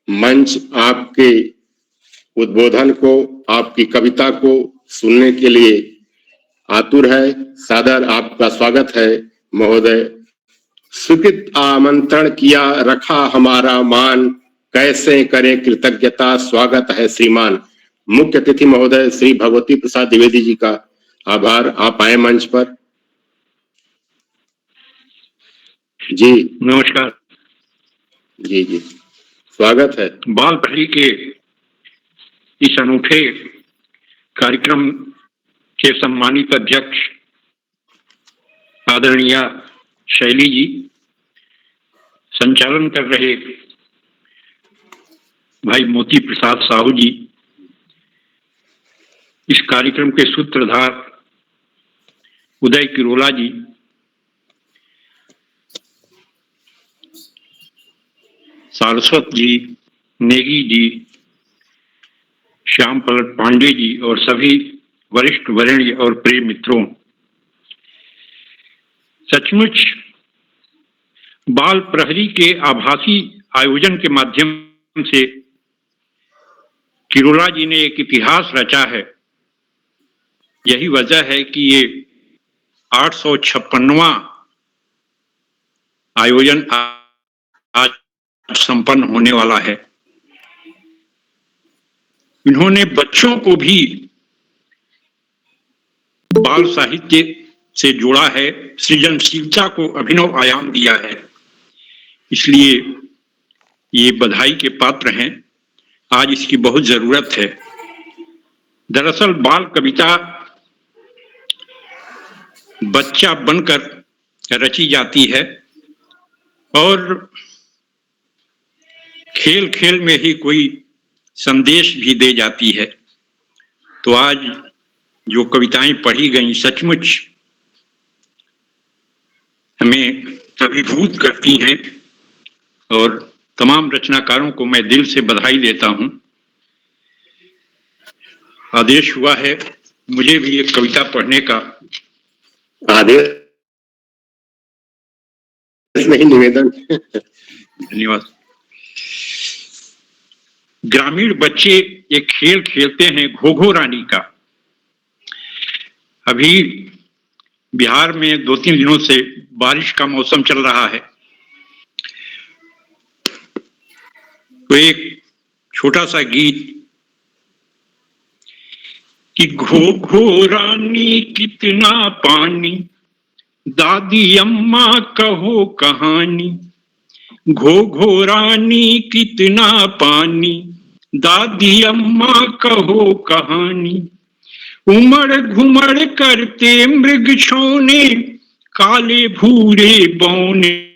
मंच आपके उद्बोधन को, आपकी कविता को सुनने के लिए आतुर है। सादर आपका स्वागत है महोदय। स्वीकृत आमंत्रण किया, रखा हमारा मान, कैसे करें कृतज्ञता, स्वागत है श्रीमान। मुख्य अतिथि महोदय श्री भगवती प्रसाद द्विवेदी जी का आभार। आप आए मंच पर। जी नमस्कार जी जी, स्वागत है। बाल प्रहरी के इस अनूठे कार्यक्रम के सम्मानित अध्यक्ष आदरणीय शैली जी, संचालन कर रहे भाई मोती प्रसाद साहू जी, इस कार्यक्रम के सूत्रधार उदय किरोला जी, सारस्वत जी, नेगी जी, श्याम पलट पांडे जी और सभी वरिष्ठ वरेण्य और प्रिय मित्रों, सचमुच बाल प्रहरी के आभासी आयोजन के माध्यम से किरोला जी ने एक इतिहास रचा है। यही वजह है कि ये 856वां आयोजन आज संपन्न होने वाला है। इन्होंने बच्चों को भी बाल साहित्य से जोड़ा है, सृजनशीलता को अभिनव आयाम दिया है, इसलिए ये बधाई के पात्र हैं। आज इसकी बहुत जरूरत है। दरअसल बाल कविता बच्चा बनकर रची जाती है और खेल खेल में ही कोई संदेश भी दे जाती है। तो आज जो कविताएं पढ़ी गई सचमुच हमें अभिभूत करती हैं और तमाम रचनाकारों को मैं दिल से बधाई देता हूं। आदेश हुआ है मुझे भी एक कविता पढ़ने का। आदेश नहीं, निवेदन। धन्यवाद। ग्रामीण बच्चे एक खेल खेलते हैं घो-घो रानी का। अभी बिहार में 2-3 दिनों से बारिश का मौसम चल रहा है, तो एक छोटा सा गीत कि घो-घो रानी कितना पानी, दादी अम्मा कहो कहानी। घो-घो रानी कितना पानी, दादी अम्मा कहो कहानी। उमड़ घुमड़ करते मृग छोने, काले भूरे बौने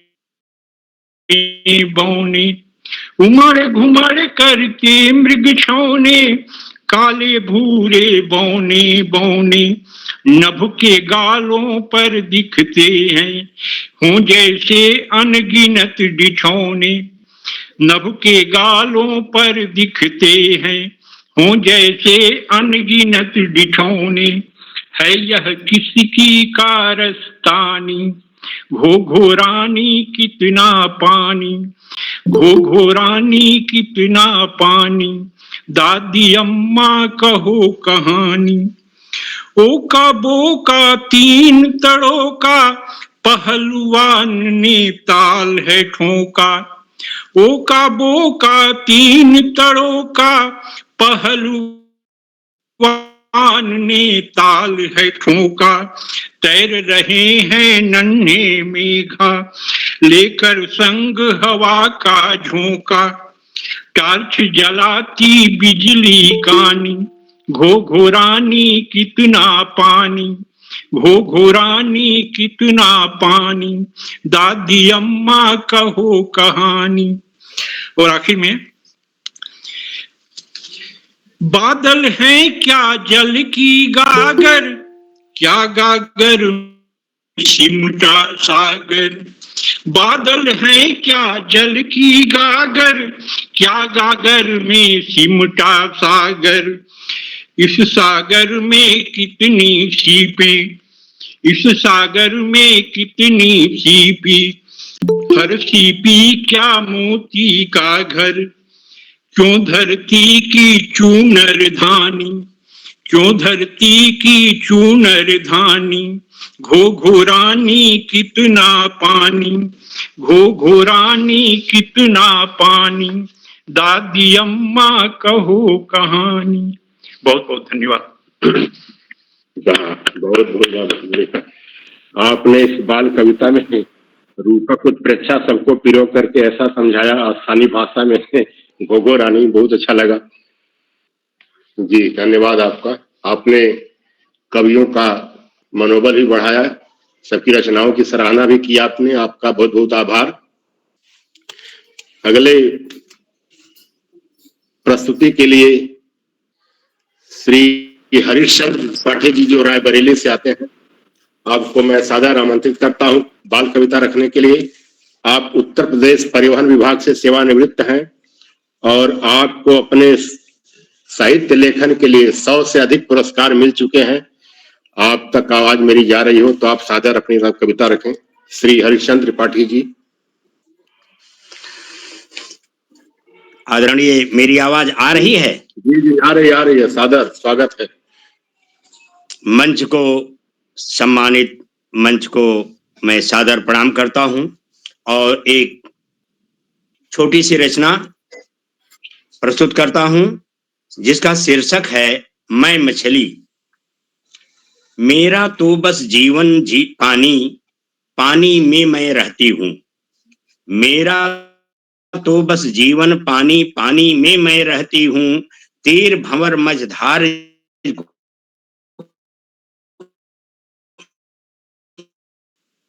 बौने। उमड़ घुमड़ करके मृग छोने, काले भूरे बौने बौने। नभ के गालों पर दिखते हैं हों जैसे अनगिनत डिठौने। नभ के गालों पर दिखते हैं हों जैसे अनगिनत डिठौने। है यह किसकी कारस्तानी, घो-घो रानी कितना पानी। घो-घो रानी कितना पानी, दादी अम्मा कहो कहानी। ओका बोका 3 तड़ों का, पहलवान ने ताल है ठोका। ओका बोका 3 तड़ों का, पहलवान ने ताल है ठोका। तैर रहे हैं नन्हे मेघा, लेकर संग हवा का झोंका। टार्च जलाती बिजली कानी, घो-घो रानी कितना पानी। घो-घो रानी कितना पानी, दादी अम्मा कहो कहानी। और आखिर में बादल हैं क्या जल की गागर, क्या गागर सिमटा सागर। बादल हैं क्या जल की गागर, क्या गागर में सिमटा सागर। इस सागर में कितनी सीपें, इस सागर में कितनी सीपी। हर सीपी क्या मोती का घर, क्यों धरती की चूनर धानी। क्यों धरती की चूनर धानी, घो-घो रानी कितना पानी। घो-घो रानी कितना पानी, दादी अम्मा कहो कहानी। बहुत बहुत धन्यवाद। बहुत बहुत आपने इस बाल कविता में रूपक उत्प्रेक्षा सबको पिरो करके ऐसा समझाया आसानी भाषा में, घो-घो रानी, बहुत अच्छा लगा जी। धन्यवाद आपका। आपने कवियों का मनोबल भी बढ़ाया, सबकी रचनाओं की सराहना भी की आपने, आपका बहुत बहुत आभार। अगले प्रस्तुति के लिए श्री हरिश्चंद्र त्रिपाठी जी जो रायबरेली से आते हैं, आपको मैं सादर आमंत्रित करता हूं बाल कविता रखने के लिए। आप उत्तर प्रदेश परिवहन विभाग से सेवानिवृत्त हैं और आपको अपने साहित्य लेखन के लिए 100 से अधिक पुरस्कार मिल चुके हैं। आप तक आवाज मेरी जा रही हो तो आप सादर अपनी कविता रखें। श्री हरिश्चंद्र त्रिपाठी जी। आदरणीय, मेरी आवाज आ रही है? जी जी, आ रही है। सादर स्वागत है। मंच को सम्मानित मंच को मैं सादर प्रणाम करता हूं और एक छोटी सी रचना प्रस्तुत करता हूं जिसका शीर्षक है मैं मछली। मेरा तो बस जीवन पानी, पानी में मैं रहती हूं। मेरा तो बस जीवन पानी, पानी में मैं रहती हूं। तीर भंवर मझधार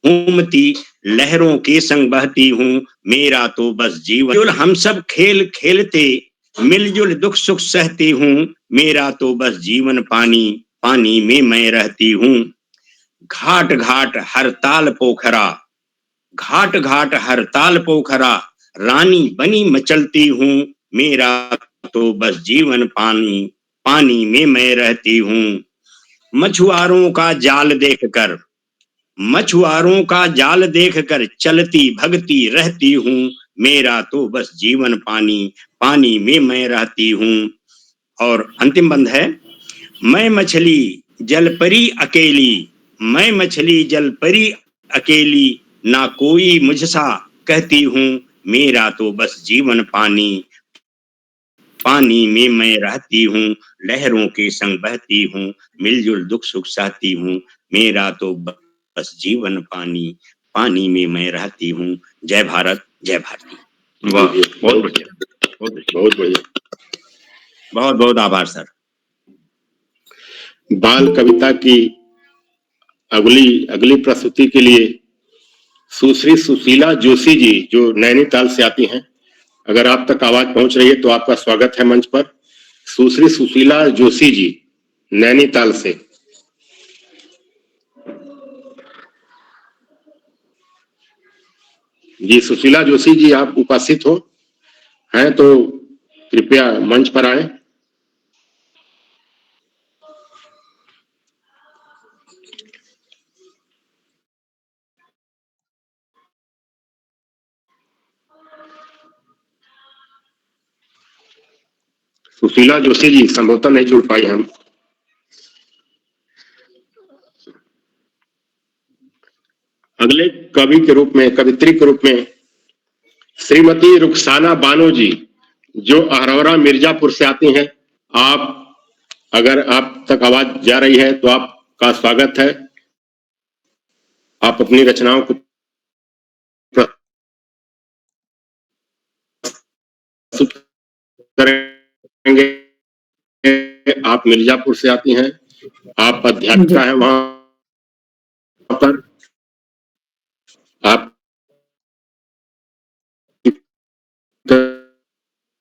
घूमती लहरों के संग बहती हूँ। मेरा तो बस जीवन, हम सब खेल खेलते मिलजुल दुख सुख सहती हूँ। मेरा तो बस जीवन पानी, पानी में मैं रहती हूँ। घाट घाट हर ताल पोखरा, घाट घाट हर ताल पोखरा, रानी बनी मचलती हूँ, मेरा तो बस जीवन पानी, पानी में मैं रहती हूँ। मछुआरों का जाल देखकर, मछुआरों का जाल देखकर चलती भगती रहती हूँ, मेरा तो बस जीवन पानी, पानी में मैं रहती हूँ। और अंतिम बंद है, मैं मछली जलपरी अकेली, मैं मछली जलपरी अकेली, ना कोई मुझसा कहती हूँ, मेरा तो बस जीवन पानी, पानी में मैं रहती हूँ, लहरों के संग बहती हूँ, मिलजुल दुख सुख सहती हूँ, मेरा तो बस जीवन पानी, पानी में मैं रहती हूँ। जय भारत, जय भारती। वाह, बहुत बढ़िया, बहुत बढ़िया। बहुत बहुत आभार सर। बाल कविता की अगली प्रस्तुति के लिए सुश्री सुशीला जोशी जी, जो नैनीताल से आती हैं, अगर आप तक आवाज पहुंच रही है तो आपका स्वागत है मंच पर। सुश्री सुशीला जोशी जी, नैनीताल से। जी सुशीला जोशी जी, आप उपस्थित हो हैं तो कृपया मंच पर आए। सुशीला जोशी जी संभवतः नहीं जुड़ पाई हम। अगले कवि के रूप में, कवित्री के रूप में श्रीमती रुखसाना बानो जी, जो अहरौरा मिर्जापुर से आती हैं। आप, अगर आप तक आवाज जा रही है तो आपका स्वागत है। आप अपनी रचनाओं को प्रस्तुत करेंगे। आप मिर्जापुर से आती हैं, आप अध्यापिका हैं वहां पर। आप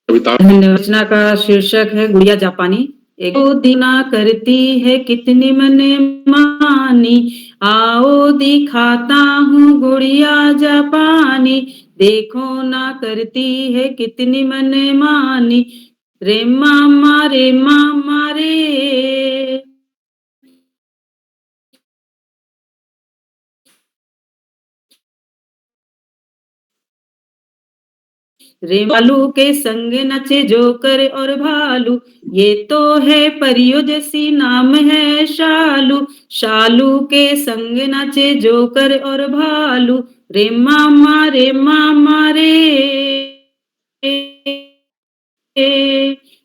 रचना का शीर्षक है गुड़िया जापानी। एक दिना करती है कितनी मने मानी, आओ दिखाता हूँ गुड़िया जापानी, देखो ना करती है कितनी मने मानी, रे मामा रे मामा रे। रे भालू के संग नचे जोकर और भालू, ये तो है परियो जैसी नाम है शालू, शालू के संग नचे जोकर और भालू, रे मामा रे मामा रे,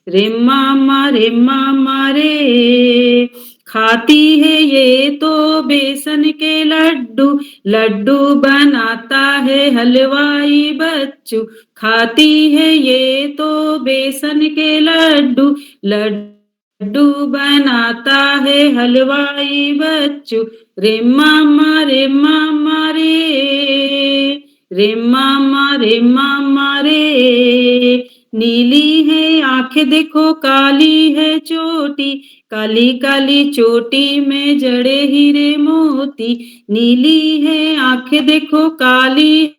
रे मामा रे मामा रे। खाती है ये तो बेसन के लड्डू, लड्डू बनाता है हलवाई बच्चू, खाती है ये तो बेसन के लड्डू, लड्डू बनाता है हलवाई बच्चू, रे मामा रे मामा रे, रे मामा रे मामा रे। नीली है आंखें देखो काली है चोटी, काली काली चोटी में जड़े हीरे मोती, नीली है आंखें देखो काली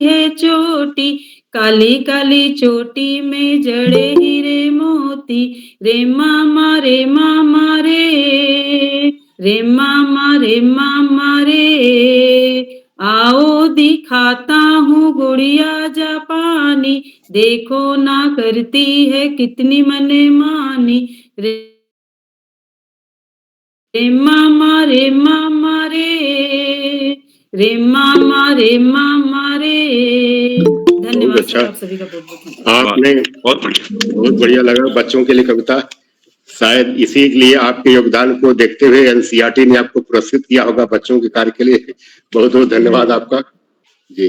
है चोटी, काली काली चोटी में जड़े हीरे मोती, रे मामा रे मामा रे, रे मामा रे मामा रे। आओ दिखाता हूँ गुड़िया जापानी, देखो ना करती है कितनी मने मानी, रे मामा रे मामा रे, रे मामा रे मामा रे। धन्यवाद सर, आप सभी का बहुत बहुत। आपने बहुत बढ़िया लगा बच्चों के लिए कविता। शायद इसी के लिए आपके योगदान को देखते हुए एनसीईआरटी ने आपको पुरस्कृत किया होगा बच्चों के कार्य के लिए। बहुत बहुत धन्यवाद आपका जी।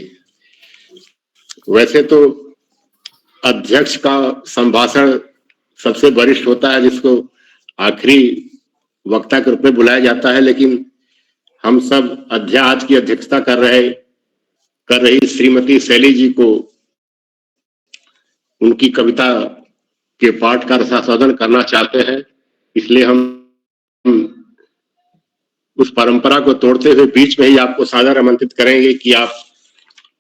वैसे तो अध्यक्ष का संभाषण सबसे वरिष्ठ होता है, जिसको आखिरी वक्ता के रूप में बुलाया जाता है, लेकिन हम सब आज की अध्यक्षता कर रही श्रीमती शैली जी को उनकी कविता के पाठ का रसास्वादन करना चाहते हैं। इसलिए हम उस परंपरा को तोड़ते हुए बीच में ही आपको सादर आमंत्रित करेंगे कि आप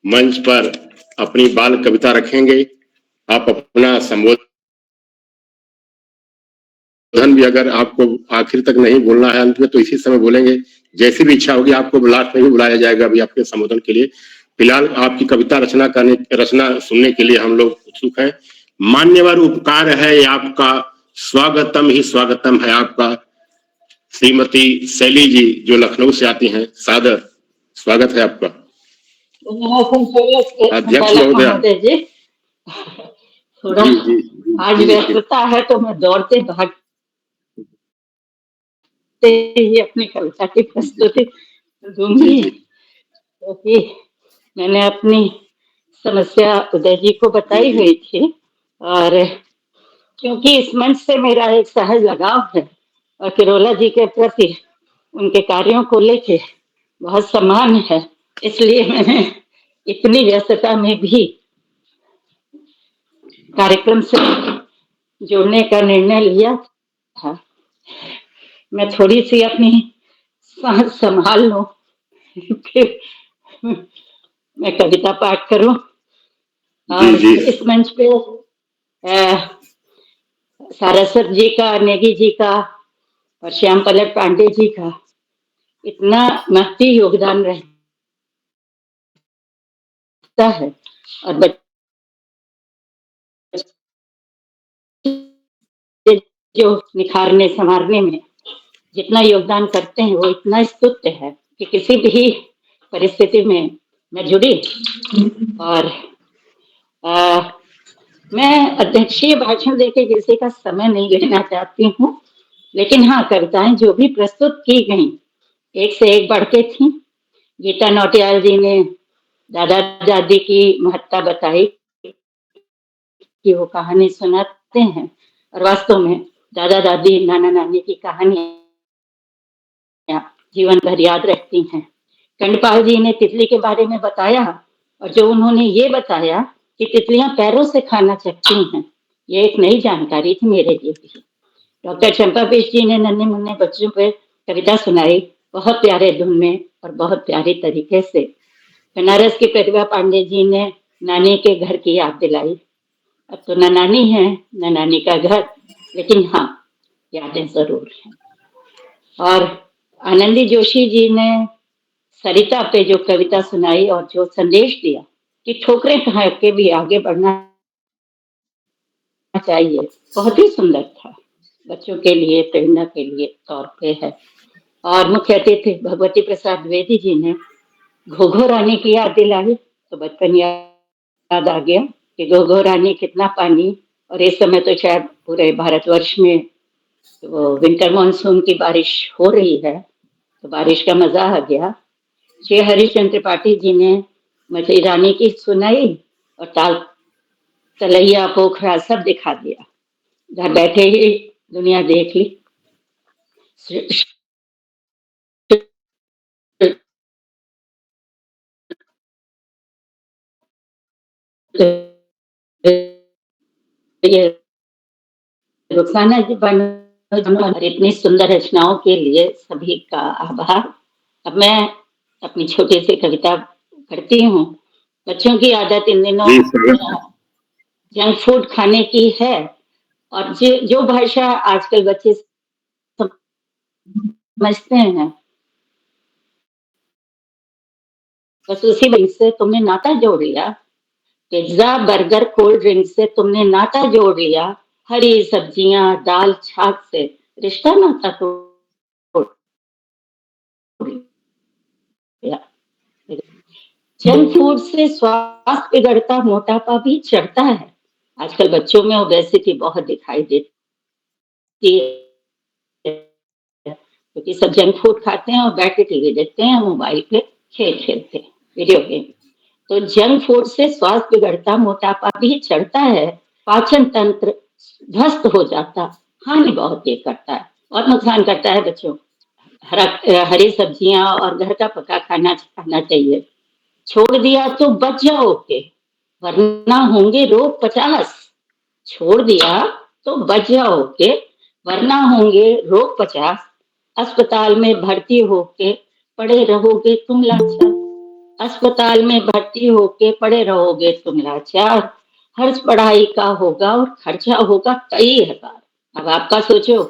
मंच पर अपनी बाल कविता रखेंगे। आप अपना संबोधन भी अगर आपको आखिर तक नहीं बोलना है अंत में तो इसी समय बोलेंगे, जैसी भी इच्छा होगी आपको लास्ट में भी बुलाया जाएगा अभी आपके संबोधन के लिए। फिलहाल आपकी कविता रचना सुनने के लिए हम लोग उत्सुक हैं। मान्यवर उपकार है आपका, स्वागतम ही स्वागतम है आपका। श्रीमती शैली जी जो लखनऊ से आती हैं, सादर स्वागत है आपका। अध्यक्ष महोदय जी, थोड़ा आज व्यस्तता है तो मैं दौड़ते भागते ही अपनी कविता की प्रस्तुति दूंगी, क्योंकि मैंने अपनी समस्या उदय जी को बताई हुई थी और क्योंकि इस मंच से मेरा एक सहज लगाव है और किरोला जी के प्रति उनके कार्यों को लेके बहुत सम्मान है, इसलिए मैंने इतनी व्यस्तता में भी कार्यक्रम से जुड़ने का निर्णय लिया था। मैं थोड़ी सी अपनी सांस संभाल लूं, फिर मैं कविता पाठ करूं। और इस मंच पे सारस्वत जी का, नेगी जी का और श्याम पलट पांडे जी का इतना महती योगदान रहता है और जो निखारने संवारने में जितना योगदान करते हैं वो इतना स्तुत्य है कि किसी भी परिस्थिति में मैं जुड़ी। और मैं अध्यक्षीय भाषण देके किसी का समय नहीं लेना चाहती हूँ, लेकिन हाँ, कविताएं जो भी प्रस्तुत की गई एक से एक बढ़ के थी। गीता नौटियाल जी ने दादा दादी की महत्ता बताई कि वो कहानी सुनाते हैं और वास्तव में दादा दादी नाना नानी की कहानियां जीवन भर याद रहती हैं। कंडपाल जी ने तितली के बारे में बताया और जो उन्होंने ये बताया कि तितलियां पैरों से खाना चखती हैं, ये एक नई जानकारी थी मेरे लिए भी। डॉक्टर चंपापेश जी ने नन्हे मुन्ने बच्चों पे कविता सुनाई, बहुत प्यारे धुन में और बहुत प्यारी तरीके से। बनारस की प्रतिभा पांडे जी ने नानी के घर की याद दिलाई। अब तो न नानी है न नानी का घर, लेकिन हाँ, यादें जरूर हैं। और आनंदी जोशी जी ने सरिता पे जो कविता सुनाई और जो संदेश दिया कि ठोकरें खा के भी आगे बढ़ना चाहिए, बहुत ही सुंदर था। बच्चों के लिए प्रेरणा के लिए तौर पे है। और मुख्य अतिथि भगवती प्रसाद द्विवेदी जी ने घोघो रानी की याद दिलाई, तो बचपन याद आ गया कि घोघो रानी कितना पानी। और इस समय तो शायद पूरे भारतवर्ष में तो विंटर मानसून की बारिश हो रही है, तो बारिश का मजा आ गया। श्री हरिश्चंद्र त्रिपाठी जी ने मछली रानी की सुनाई और ताल तलैया पोखरा सब दिखा दिया, घर बैठे ही दुनिया देख ली। रुखसाना जी और इतनी सुंदर रचनाओं के लिए सभी का आभार। अब मैं अपनी छोटी सी कविता करती हूँ। बच्चों की आदत इन दिनों जंक फूड खाने की है और जो भाषा आजकल बच्चे समझते हैं, बस उसी वजह से तुमने नाता जोड़ लिया। पिज्जा बर्गर कोल्ड ड्रिंक से तुमने नाता जोड़ लिया, हरी सब्जियां दाल छाछ से रिश्ता नाता तोड़ लिया। जंक फूड से स्वास्थ्य बिगड़ता, मोटापा भी चढ़ता है। आजकल बच्चों में ओबेसिटी बहुत दिखाई देती है क्योंकि सब जंक फूड खाते हैं और बैठ के टीवी देखते हैं, मोबाइल पे खेल खेलते हैं, वीडियो गेम। तो जंक फूड से स्वास्थ्य बिगड़ता, मोटापा भी चढ़ता है, पाचन तंत्र ध्वस्त हो जाता, हानि बहुत ये करता है और नुकसान करता है। बच्चों, हरी सब्जियां और घर का पका खाना खाना चाहिए। छोड़ दिया तो बच जाओगे वरना होंगे रोग 50। छोड़ दिया तो बच जाओगे वरना होंगे रोग 50। अस्पताल में भर्ती होके पड़े रहोगे तुम लाचार। अस्पताल में भर्ती होके पड़े रहोगे तुम लाचार, खर्च पढ़ाई का होगा और खर्चा होगा कई हजार। अब आपका सोचो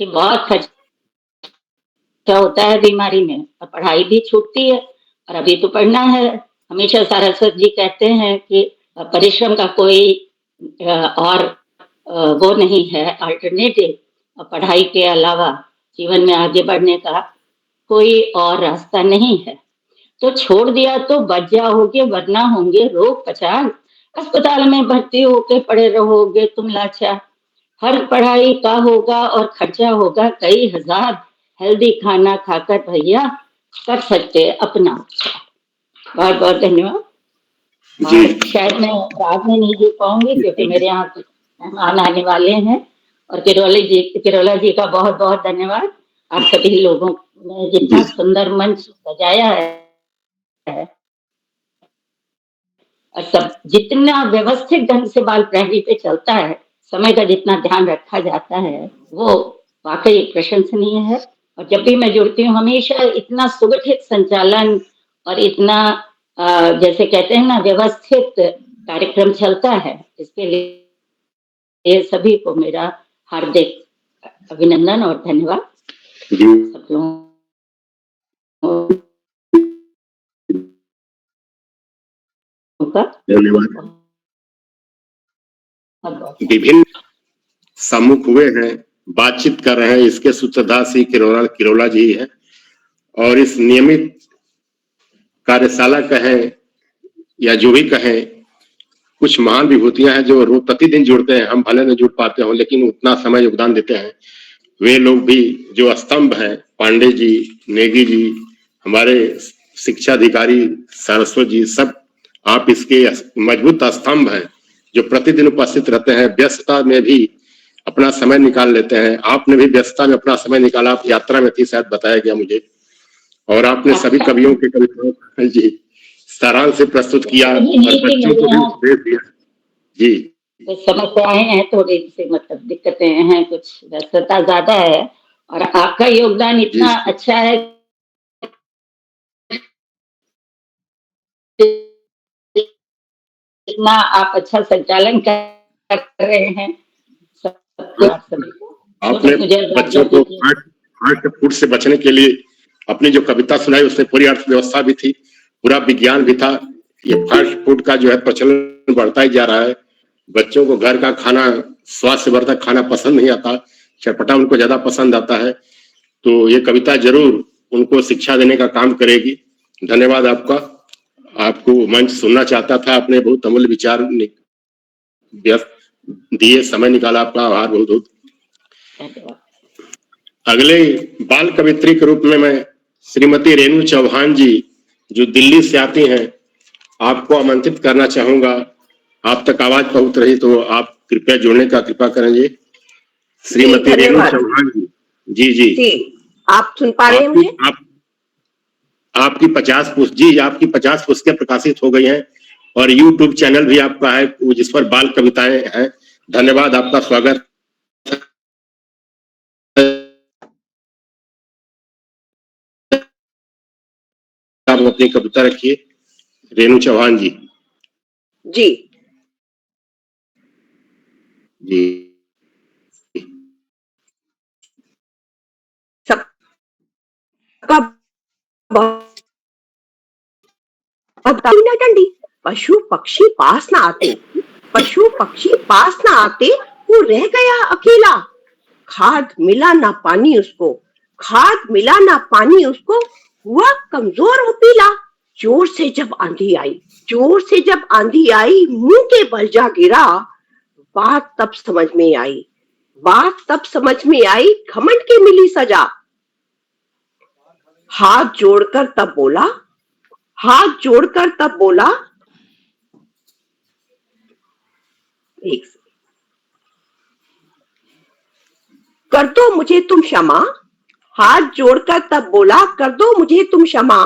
कि बहुत खर्चा होता है बीमारी में और पढ़ाई भी छूटती है, और अभी तो पढ़ना है। हमेशा सारस्वत जी कहते हैं कि परिश्रम का कोई और वो नहीं है अल्टरनेटिव, और पढ़ाई के अलावा जीवन में आगे बढ़ने का कोई और रास्ता नहीं है। तो छोड़ दिया तो बच जाओगे, वरना होंगे रोग पचार। अस्पताल में भर्ती होके पड़े रहोगे तुम लाचार, हर पढ़ाई का होगा और खर्चा होगा कई हजार। हेल्दी खाना खाकर भैया कर सकते अपना उपचार। बहुत बहुत धन्यवाद। और शायद मैं रात में नहीं जुड़ पाऊंगी क्योंकि मेरे यहाँ कुछ मेहमान आने वाले हैं। और किरोला जी का बहुत बहुत धन्यवाद। आप सभी लोगों ने जितना सुंदर मंच सजाया है और सब जितना व्यवस्थित ढंग से बाल प्रहरी पे चलता है, समय का जितना ध्यान रखा जाता है, वो वाकई प्रशंसनीय है। और जब भी मैं जुड़ती हूँ हमेशा इतना सुगठित संचालन और इतना जैसे कहते हैं ना व्यवस्थित कार्यक्रम चलता है, इसके लिए सभी को मेरा हार्दिक अभिनंदन और धन्यवाद। सब लोगों का धन्यवाद। विभिन्न सम्मुख हुए हैं, बातचीत कर रहे हैं, इसके सूत्रधार किरोला जी हैं। और इस नियमित कार्यशाला कहें या जो भी कहें, कुछ महान विभूतियां हैं जो रोज प्रतिदिन जुड़ते हैं। हम भले न जुड़ पाते हो लेकिन उतना समय योगदान देते हैं। वे लोग भी जो स्तंभ हैं, पांडे जी, नेगी जी, हमारे शिक्षा अधिकारी सारस्वत जी, सब आप इसके मजबूत स्तंभ हैं जो प्रतिदिन उपस्थित रहते हैं। व्यस्तता में भी अपना समय निकाल लेते हैं। आपने भी व्यस्तता में अपना समय निकाला, आप यात्रा में थी शायद, बताया गया मुझे। और आपने सभी कवियों के कविताओं जी सारांश से प्रस्तुत किया और बच्चों को भी उपदेश दिया। जी कुछ समस्याएं हैं, थोड़ी सी मतलब दिक्कतें हैं, कुछ व्यस्तता ज्यादा है, और आपका योगदान इतना अच्छा है इतना आप अच्छा संचालन कर रहे हैं। आपने बच्चों को फास्ट फूड से बचने के लिए अपनी जो कविता सुनाई उसमें पूरी अर्थव्यवस्था भी थी, पूरा विज्ञान भी था। ये फास्ट फूड का जो है प्रचलन बढ़ता ही जा रहा है। बच्चों को घर का खाना, स्वास्थ्यवर्धक खाना पसंद नहीं आता, चटपटा उनको ज्यादा पसंद आता है। तो ये कविता जरूर उनको शिक्षा देने का काम करेगी। धन्यवाद आपका। आपको मंच सुनना चाहता था, आपने बहुत अमूल्य विचार दिए, समय निकाला, आपका आभार बहुत बहुत। अगले बाल कवित्री के रूप में मैं श्रीमती रेणु चौहान जी जो दिल्ली से आती हैं, आपको आमंत्रित करना चाहूंगा। आप तक आवाज पहुंच रही तो आप कृपया जुड़ने का कृपा करेंगे। श्रीमती रेणु चौहान जी। जी जी जी, आप सुन पा रहे हैं? आपकी 50 पुस्तक जी, आपकी 50 पुस्तकें प्रकाशित हो गई हैं और YouTube चैनल भी आपका है जिस पर बाल कविताएं हैं। धन्यवाद, आपका स्वागत। आप अपनी कविता रखिए। रेणु चौहान जी। जी जी सबका डंडी। पशु पक्षी पास ना आते, पशु पक्षी पास ना आते, वो रह गया अकेला। खाद मिला ना पानी उसको, खाद मिला ना पानी उसको, हुआ कमजोर हो पीला। जोर से जब आंधी आई, जोर से जब आंधी आई, मुंह के बल जा गिरा। बात तब समझ में आई, बात तब समझ में आई, घमंड की मिली सजा। हाथ जोड़कर तब बोला, हाथ जोड़कर तब बोला, एक कर दो मुझे तुम क्षमा। हाथ जोड़कर तब बोला, कर दो मुझे तुम क्षमा।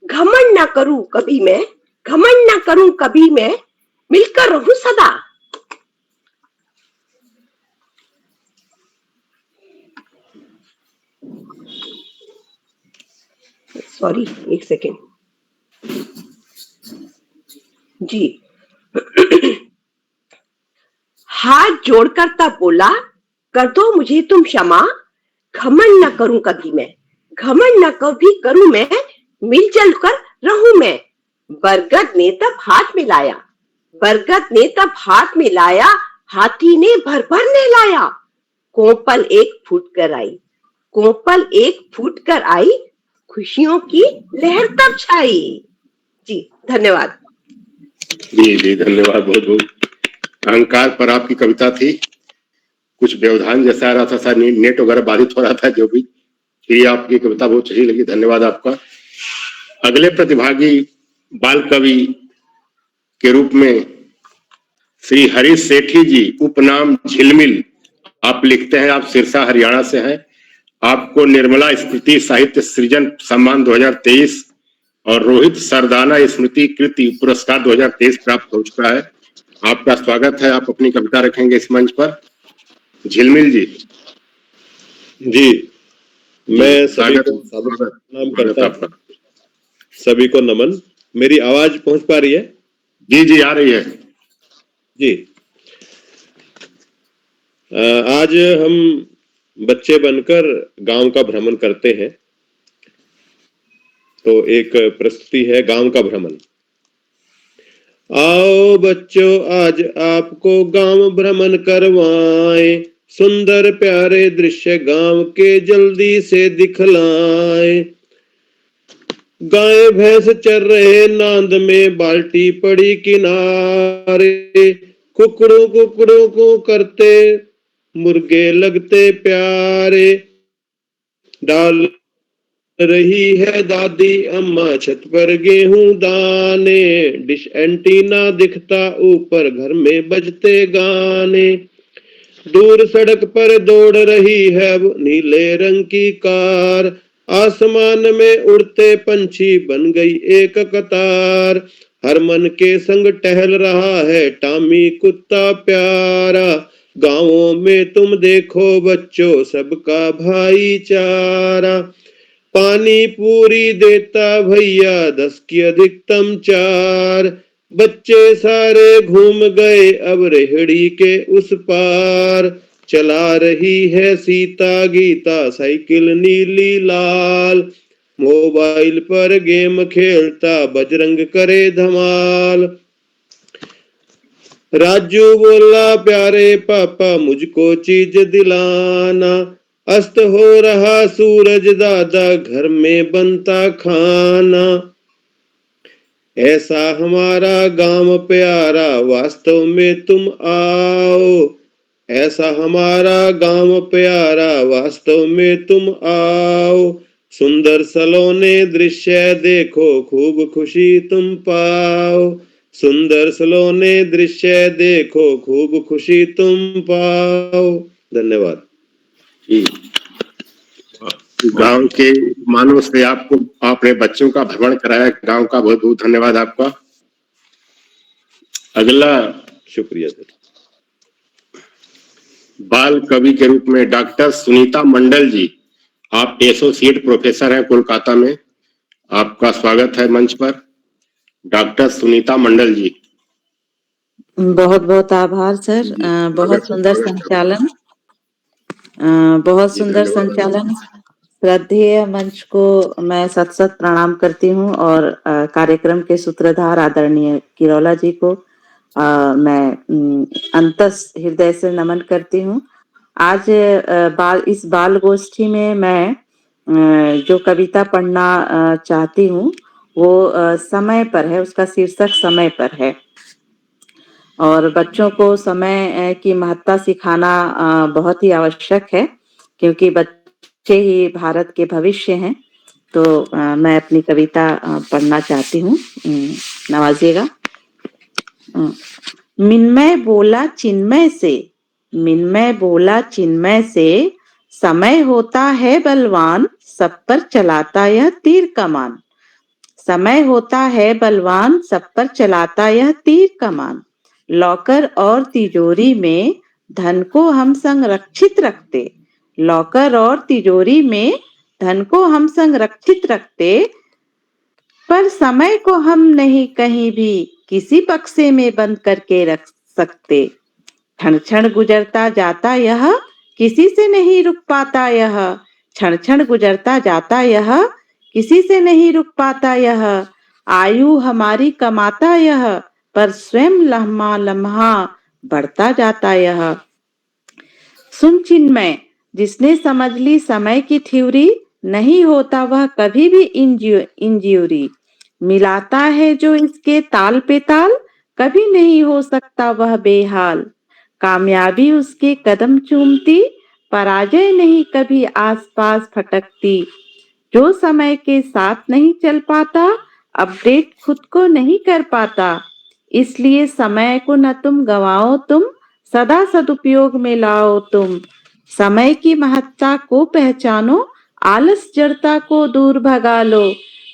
घमंड ना करूं कभी मैं, घमंड ना करूं कभी मैं, मिलकर रहूं सदा। सॉरी, एक सेकेंड। जी। हाथ जोड़कर तब बोला, कर दो मुझे तुम क्षमा, घमंड न करूं कभी मैं, घमंड न कभी करूं मैं, मिलजुल कर रहूं मैं। बरगद ने तब हाथ मिलाया, बरगद ने तब हाथ मिलाया, हाथी ने भर भर नहलाया। कोपल एक फूट कर आई, कोपल एक फूट कर आई, खुशियों की लहर तब छाई। जी धन्यवाद। जी जी धन्यवाद, बहुत बहुत। अहंकार पर आपकी कविता थी, कुछ व्यवधान जैसा आ रहा था, शायद नेट वगैरह बाधित हो रहा था, जो भी, फिर आपकी कविता बहुत अच्छी लगी, धन्यवाद आपका। अगले प्रतिभागी बाल कवि के रूप में श्री हरीश सेठी जी, उपनाम झिलमिल। आप लिखते हैं, आप सिरसा हरियाणा से हैं। आपको निर्मला स्मृति साहित्य सृजन सम्मान 2023 और रोहित सरदाना स्मृति कृति पुरस्कार 2023 प्राप्त हो चुका है। आपका स्वागत है, आप अपनी कविता रखेंगे इस मंच पर। झिलमिल जी। जी, मैं सभी को प्रणाम करता हूं। सभी को नमन। मेरी आवाज पहुंच पा रही है? जी जी आ रही है जी। आज हम बच्चे बनकर गांव का भ्रमण करते हैं, तो एक प्रस्तुति है गांव का भ्रमण। आओ बच्चों आज आपको गांव भ्रमण करवाएं, सुंदर प्यारे दृश्य गांव के जल्दी से दिखलाएं। गाय भैंस चर रहे नांद में, बाल्टी पड़ी किनारे, कुकड़ू कुकड़ू को करते मुर्गे लगते प्यारे। डाल रही है दादी अम्मा छत पर गेहूं दाने, डिश एंटीना दिखता ऊपर घर में बजते गाने। दूर सड़क पर दौड़ रही है नीले रंग की कार, आसमान में उड़ते पंछी बन गई एक कतार। हर मन के संग टहल रहा है टामी कुत्ता प्यारा, गांवों में तुम देखो बच्चों सबका भाईचारा। पानी पूरी देता भैया 10 की अधिकतम 4, बच्चे सारे घूम गए अब रेहड़ी के उस पार। चला रही है सीता गीता साइकिल नीली लाल, मोबाइल पर गेम खेलता बजरंग करे धमाल। राजू बोला प्यारे पापा मुझको चीज दिलाना, अस्त हो रहा सूरज दादा घर में बनता खाना। ऐसा हमारा गांव प्यारा वास्तव में तुम आओ, ऐसा हमारा गांव प्यारा वास्तव में तुम आओ। सुंदर सलोने दृश्य देखो खूब खुशी तुम पाओ, सुंदर सलोने दृश्य देखो खूब खुशी तुम पाओ। धन्यवाद। गांव के मानव से आपको आपने बच्चों का भ्रमण कराया, गांव का बहुत बहुत धन्यवाद आपका। अगला शुक्रिया सर। बाल कवि के रूप में डॉक्टर सुनीता मंडल जी, आप एसोसिएट प्रोफेसर हैं कोलकाता में, आपका स्वागत है मंच पर। डॉक्टर सुनीता मंडल जी। बहुत बहुत आभार सर, बहुत सुंदर संचालन, बहुत सुंदर संचालन। श्रद्धेय मंच को मैं सत सत प्रणाम करती हूँ और कार्यक्रम के सूत्रधार आदरणीय किरोला जी को मैं अंतस हृदय से नमन करती हूँ। आज इस बाल गोष्ठी में मैं जो कविता पढ़ना चाहती हूँ वो समय पर है, उसका शीर्षक समय पर है। और बच्चों को समय की महत्ता सिखाना बहुत ही आवश्यक है, क्योंकि बच्चे ही भारत के भविष्य हैं। तो मैं अपनी कविता पढ़ना चाहती हूँ, नवाजिएगा। मिन्मय बोला चिन्मय से, मिन्मय बोला चिन्मय से, समय होता है बलवान सब पर चलाता यह तीर कमान। समय होता है बलवान सब पर चलाता यह तीर कमान। लॉकर और तिजोरी में धन को हम संरक्षित रखते, लॉकर और तिजोरी में धन को हम संरक्षित रखते। पर समय को हम नहीं कहीं भी किसी बक्से में बंद करके रख सकते। क्षण क्षण गुजरता जाता यह किसी से नहीं रुक पाता यह, क्षण क्षण गुजरता जाता यह किसी से नहीं रुक पाता यह। आयु हमारी कमाता यह पर स्वयं लम्हा लम्हा बढ़ता जाता यह। सुन चिन्मय, जिसने समझ ली समय की थ्योरी, नहीं होता वह कभी भी इंज्यूरी। मिलाता है जो इसके ताल पे ताल, कभी नहीं हो सकता वह बेहाल। कामयाबी उसके कदम चूमती, पराजय नहीं कभी आसपास फटकती। जो समय के साथ नहीं चल पाता, अपडेट खुद को नहीं कर पाता। इसलिए समय को न तुम गवाओ, तुम सदा सदुपयोग में लाओ तुम। समय की महत्ता को पहचानो, आलस जड़ता को दूर भगा लो।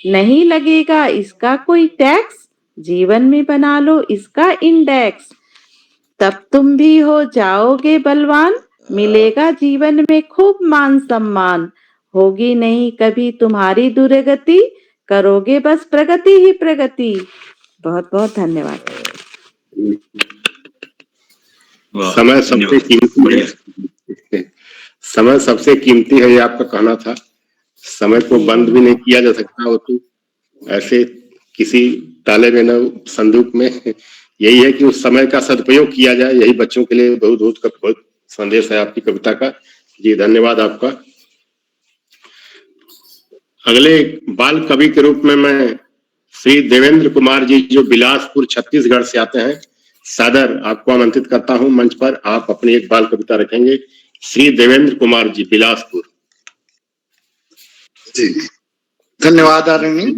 नहीं लगेगा इसका कोई टैक्स, जीवन में बना लो इसका इंडेक्स। तब तुम भी हो जाओगे बलवान, मिलेगा जीवन में खूब मान सम्मान। होगी नहीं कभी तुम्हारी दुर्गति, करोगे बस प्रगति ही प्रगति। बहुत बहुत धन्यवाद। समय सबसे कीमती है, समय सबसे कीमती है, ये आपका कहना था। समय को बंद भी नहीं किया जा सकता, वो तो ऐसे किसी ताले में न संदूक में। यही है कि उस समय का सदुपयोग किया जाए, यही बच्चों के लिए बहुत संदेश है आपकी कविता का। जी धन्यवाद आपका। अगले बाल कवि के रूप में मैं श्री देवेंद्र कुमार जी, जो बिलासपुर छत्तीसगढ़ से आते हैं, सादर आपको आमंत्रित करता हूं मंच पर। आप अपनी एक बाल कविता रखेंगे। श्री देवेंद्र कुमार जी, बिलासपुर। जी धन्यवाद आदरणीय।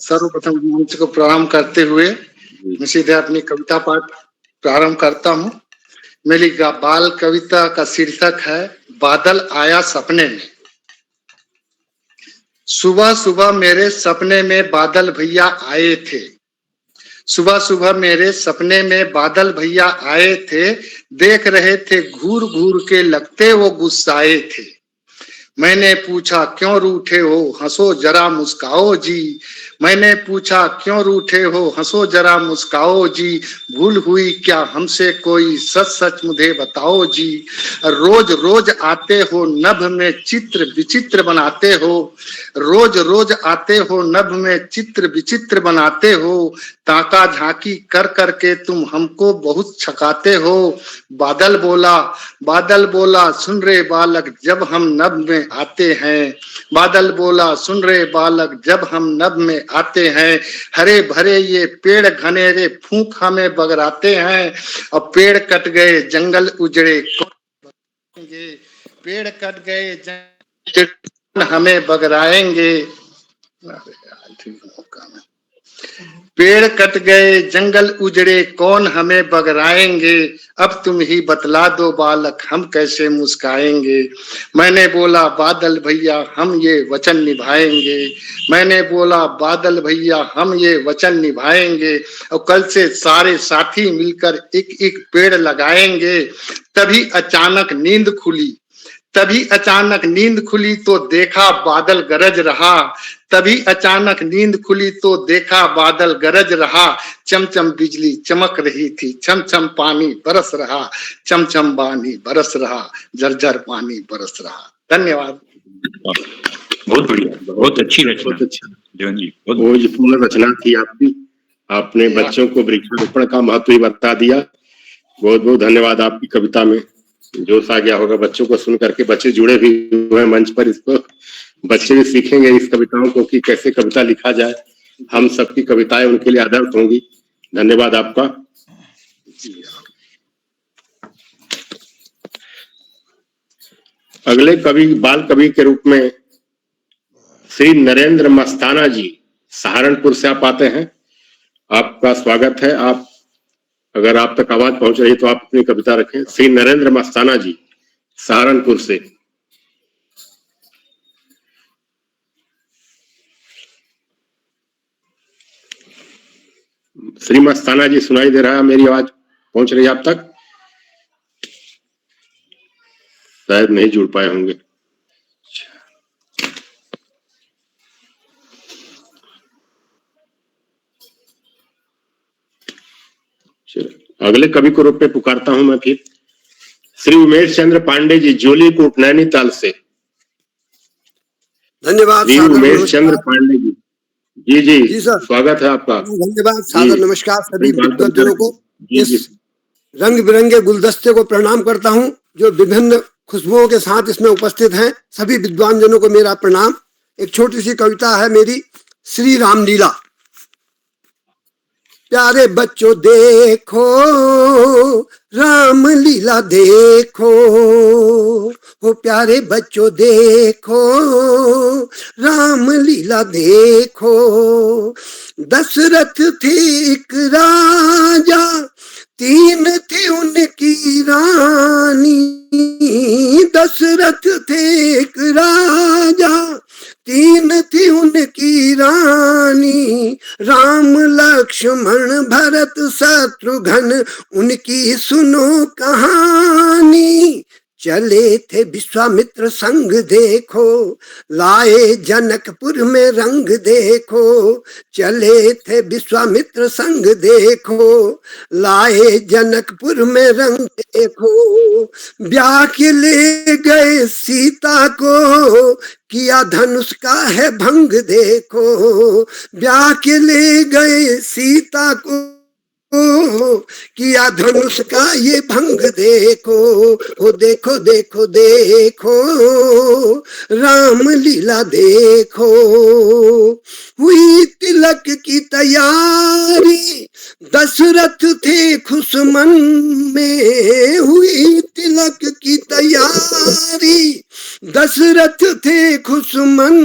सर्वप्रथम मंच को प्रणाम करते हुए मैं सीधे अपनी कविता पाठ प्रारंभ करता हूँ। मेरी बाल कविता का शीर्षक है बादल आया सपने में। सुबह सुबह मेरे सपने में बादल भैया आए थे। सुबह सुबह मेरे सपने में बादल भैया आए थे। देख रहे थे घूर घूर के, लगते वो गुस्साए थे। मैंने पूछा क्यों रूठे हो, हंसो जरा मुस्काओ जी। मैंने पूछा क्यों रूठे हो, हंसो जरा मुस्काओ जी। भूल हुई क्या हमसे कोई, सच सच मुझे बताओ जी। रोज रोज आते हो नभ में चित्र विचित्र बनाते हो। रोज रोज आते हो नभ में चित्र विचित्र बनाते हो। ताका झांकी कर करके तुम हमको बहुत छकाते हो। बादल बोला सुन रे बालक जब हम नभ में आते हैं। बादल बोला सुन रे बालक जब हम नभ में आते हैं। हरे भरे ये पेड़ घनेरे फूंक हमें बगराते हैं। और पेड़ कट गए जंगल उजड़े, पेड़ कट गए जंगल हमें बगराएंगे। पेड़ कट गए जंगल उजड़े, कौन हमें बगराएंगे। अब तुम ही बतला दो बालक हम कैसे मुस्काएंगे। मैंने बोला बादल भैया हम ये वचन निभाएंगे। मैंने बोला बादल भैया हम ये वचन निभाएंगे। और कल से सारे साथी मिलकर एक एक पेड़ लगाएंगे। तभी अचानक नींद खुली तो देखा बादल गरज रहा। तभी अचानक नींद खुली तो देखा बादल गरज रहा। चमचम बिजली चमक रही थी, छम छम पानी बरस रहा। चमचम पानी बरस रहा, झरझर पानी बरस रहा। धन्यवाद। बहुत बढ़िया, बहुत अच्छी रचना। बहुत अच्छा जी, वो जो पूर्ण रचना थी आपकी, आपने बच्चों को वृक्षारोपण का महत्व ही बता दिया। बहुत बहुत धन्यवाद। आपकी कविता में जोश आ गया होगा बच्चों को सुन करके। बच्चे जुड़े भी हुए हैं मंच पर, इसको बच्चे भी सीखेंगे इस कविताओं को कि कैसे कविता लिखा जाए। हम सबकी कविताएं उनके लिए आदर्श होंगी। धन्यवाद आपका। अगले कवि बाल कवि के रूप में श्री नरेंद्र मस्ताना जी, सहारनपुर से आप आते हैं। आपका स्वागत है। आप अगर आप तक आवाज पहुंच रही तो आप अपनी कविता रखें। श्री नरेंद्र मस्ताना जी, सहारनपुर से। श्री मस्ताना जी, सुनाई दे रहा है? मेरी आवाज पहुंच रही है आप तक? शायद नहीं जुड़ पाए होंगे। चलो, अगले कवि को रूप में पुकारता हूं मैं फिर श्री उमेश चंद्र पांडे जी, जोलीकोट नैनीताल से। धन्यवाद। श्री सादर उमेश नमस्कार। चंद्र पांडे जी। जी जी जी सर, स्वागत है आपका। धन्यवाद। सादर जी, नमस्कार सभी बाल विद्वजनों को। जी जी इस रंग बिरंगे गुलदस्ते को प्रणाम करता हूं जो विभिन्न खुशबुओं के साथ इसमें उपस्थित हैं। सभी विद्वान जनों को मेरा प्रणाम। एक छोटी सी कविता है मेरी, श्री रामलीला। प्यारे बच्चों देखो राम लीला देखो, हो प्यारे बच्चों देखो राम लीला देखो। दशरथ थे एक राजा, तीन थी उनकी रानी। दशरथ थे एक राजा, तीन थी उनकी रानी। राम लक्ष्मण भरत शत्रुघ्न, उनकी सुनो कहानी। चले थे विश्वामित्र संग देखो, लाए जनकपुर में रंग देखो। चले थे विश्वामित्र संग देखो, लाए जनकपुर में रंग देखो। ब्याह के ले गए सीता को, किया धनुष का है भंग देखो। ब्याह के ले गए सीता को, किया धनुष का ये भंग देखो। हो देखो देखो देखो राम लीला देखो। हुई तिलक की तैयारी, दशरथ थे खुश मन में। हुई तिलक की तैयारी, दशरथ थे खुश मन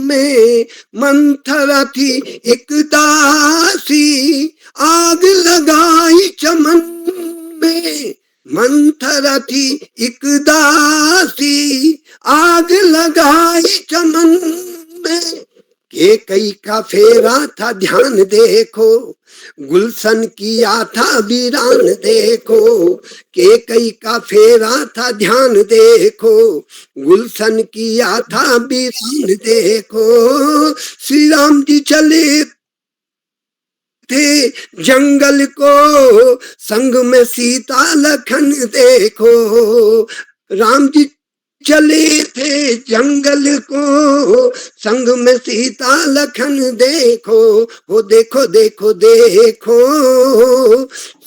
में। मंथरा थी एक दासी, आग लगाई चमन में। मंथरा थी एक दासी, आग लगाई चमन में। के कई का फेरा था ध्यान देखो, गुलशन किया था वीरान देखो। के कई का फेरा था ध्यान देखो, गुलशन किया था वीरान देखो। श्री राम जी चले थे जंगल को, संग में सीता लखन देखो। राम जी चले थे जंगल को, संग में सीता लखन देखो। हो देखो देखो देखो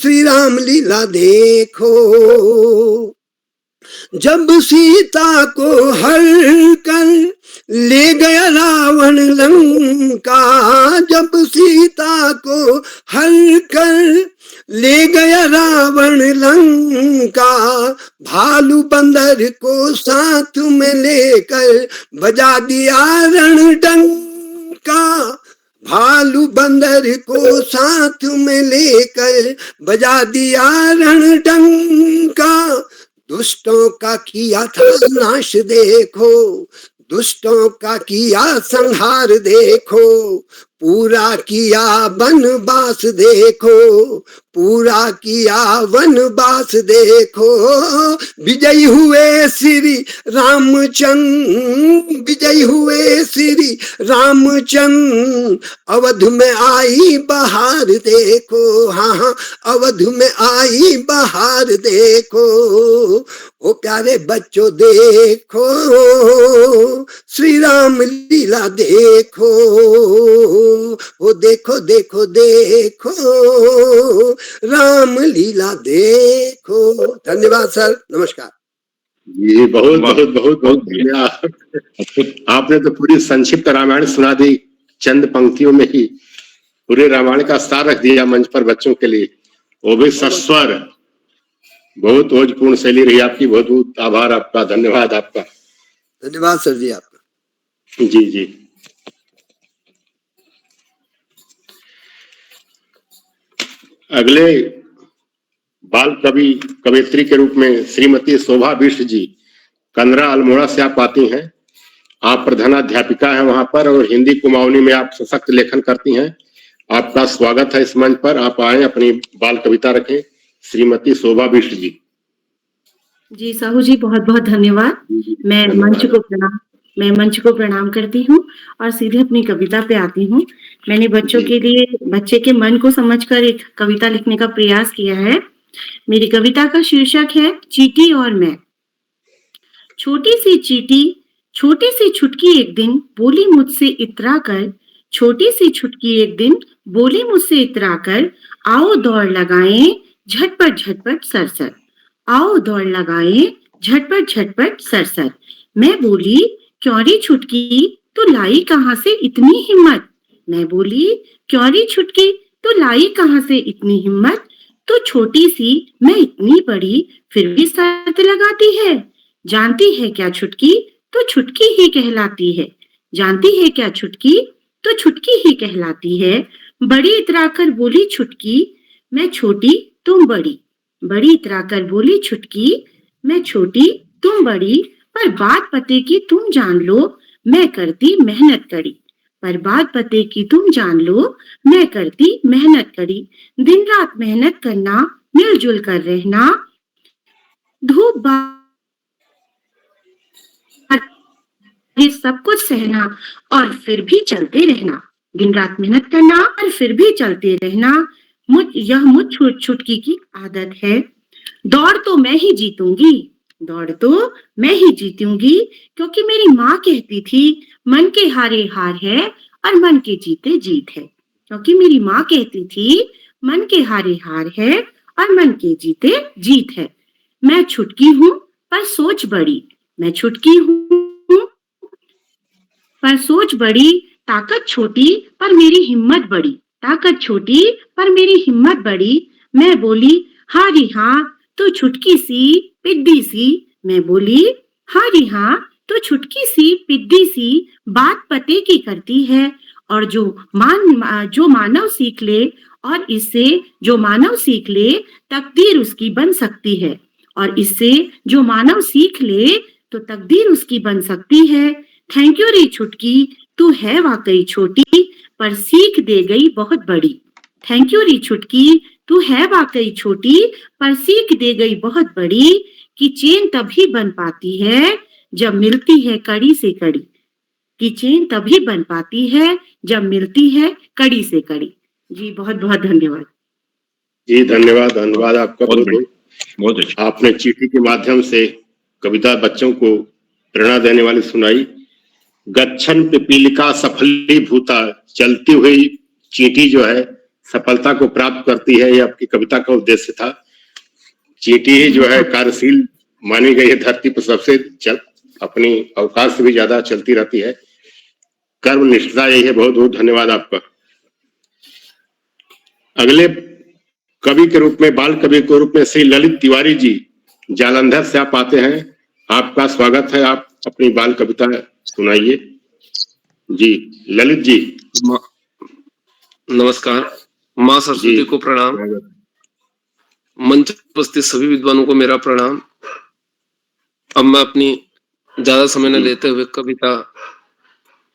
श्री राम लीला देखो। जब सीता को हर कर ले गया रावण लंका। जब सीता को हर कर ले गया रावण लंका। भालू बंदर को साथ में लेकर बजा दिया रणडंका। भालू बंदर को साथ में लेकर बजा दिया रणडंका। दुष्टों का किया था नाश देखो, दुष्टों का किया संहार देखो। पूरा किया वनवास देखो, पूरा किया वनवास देखो। विजयी हुए श्री रामचंद्र, विजयी हुए श्री रामचंद्र। अवध में आई बहार देखो, हाँ हाँ अवध में आई बहार देखो। ओ प्यारे बच्चों देखो श्री राम लीला देखो। ओ देखो देखो देखो राम लीला देखो। धन्यवाद सर, नमस्कार। जी बहुत बहुत बहुत बहुत धन्यवाद। आपने तो पूरी संक्षिप्त रामायण सुना दी, चंद पंक्तियों में ही पूरे रामायण का सार रख दिया मंच पर बच्चों के लिए, वो भी सस्वर। बहुत ओजपूर्ण शैली रही आपकी। बहुत बहुत आभार आपका, धन्यवाद आपका। धन्यवाद सर जी आपका। जी जी। अगले बाल कवि कवयित्री के रूप में श्रीमती शोभा बिष्ट जी, कंदरा अल्मोड़ा से आप आती हैं। आप प्रधानाध्यापिका हैं वहां पर और हिंदी कुमाऊनी में आप सशक्त लेखन करती हैं। आपका स्वागत है इस मंच पर। आप आए, अपनी बाल कविता रखें। श्रीमती शोभा बिष्ट जी। जी साहू जी बहुत बहुत धन्यवाद। मैं मंच को प्रणाम मैं मंच को प्रणाम करती हूँ और सीधे अपनी कविता पे आती हूँ। मैंने बच्चों के लिए बच्चे के मन को समझकर एक कविता लिखने का प्रयास किया है। मेरी कविता का शीर्षक है चींटी और मैं। छोटी सी चींटी, छोटी सी छुटकी एक दिन बोली मुझसे इतरा कर, छोटी सी छुटकी एक दिन बोली मुझसे इतरा कर, आओ दौड़ लगाएं झटपट झटपट सरसर, आओ दौड़ लगाएं झटपट झटपट सरसर। मैं बोली क्यों रे छुटकी तो लाई कहाँ से इतनी हिम्मत, मैं बोली क्यों रे छुटकी तो लाई कहाँ से इतनी हिम्मत, तो छोटी सी मैं इतनी बड़ी फिर भी शर्त लगाती है, जानती है क्या छुटकी तो छुटकी ही कहलाती है, जानती है क्या छुटकी तो छुटकी ही कहलाती है। बड़ी इतराकर बोली छुटकी मैं छोटी तुम बड़ी, बड़ी इतराकर बोली छुटकी मैं छोटी तुम बड़ी, पर बात पते की तुम जान लो मैं करती मेहनत कड़ी, पर बात पते की तुम जान लो मैं करती मेहनत कड़ी। दिन रात मेहनत करना मिलजुल कर रहना, धूप ये सब कुछ सहना और फिर भी चलते रहना, दिन रात मेहनत करना और फिर भी चलते रहना, मुझ छुटकी की आदत है। दौड़ तो मैं ही जीतूंगी, दौड़ तो मैं ही जीतूंगी, क्योंकि मेरी माँ कहती थी मन के हारे हार है और मन के जीते जीत है, क्योंकि मेरी माँ कहती थी मन के हारे हार है और मन के जीते जीत है। मैं छुटकी हूँ पर सोच बड़ी, मैं छुटकी हूँ पर सोच बड़ी, ताकत छोटी पर मेरी हिम्मत बड़ी, ताकत छोटी पर मेरी हिम्मत बड़ी। मैं बोली हारी हाँ तो छुटकी सी पिद्दी सी, मैं बोली हारी हाँ तो छुटकी सी पिद्दी सी, बात पते की करती है और जो मानव सीख ले और इससे जो मानव सीख ले तकदीर उसकी बन सकती है, और इससे जो मानव सीख ले तो तकदीर उसकी बन सकती है। थैंक यू रे छुटकी तू है वाकई छोटी पर सीख दे गई बहुत बड़ी, थैंक यू रे छुटकी तू है वाकई छोटी पर सीख दे गई बहुत बड़ी, कि चेन तभी बन पाती है जब मिलती है कड़ी से कड़ी, कि चेन तभी बन पाती है जब मिलती है कड़ी से कड़ी। जी बहुत बहुत धन्यवाद। जी धन्यवाद, धन्यवाद आपका बहुत अच्छा। आपने चींटी के माध्यम से कविता बच्चों को प्रेरणा देने वाली सुनाई। गच्छन पिपीलिका सफलीभूता, चलती हुई चींटी जो है सफलता को प्राप्त करती है, ये आपकी कविता का उद्देश्य था। चींटी ही जो है कार्यशील मानी गई है, धरती पर सबसे अपनी अवकाश से भी ज्यादा चलती रहती है, कर्म निष्ठा यही है। बहुत बहुत धन्यवाद आपका। अगले कवि के रूप में, बाल कवि के रूप में श्री ललित तिवारी जी जालंधर से आप आते हैं, आपका स्वागत है। आप अपनी बाल कविता सुनाइए। जी ललित जी। नमस्कार, माँ सरस्वती को प्रणाम, मंच पर उपस्थित सभी विद्वानों को मेरा प्रणाम। अब मैं अपनी ज्यादा समय न लेते हुए कविता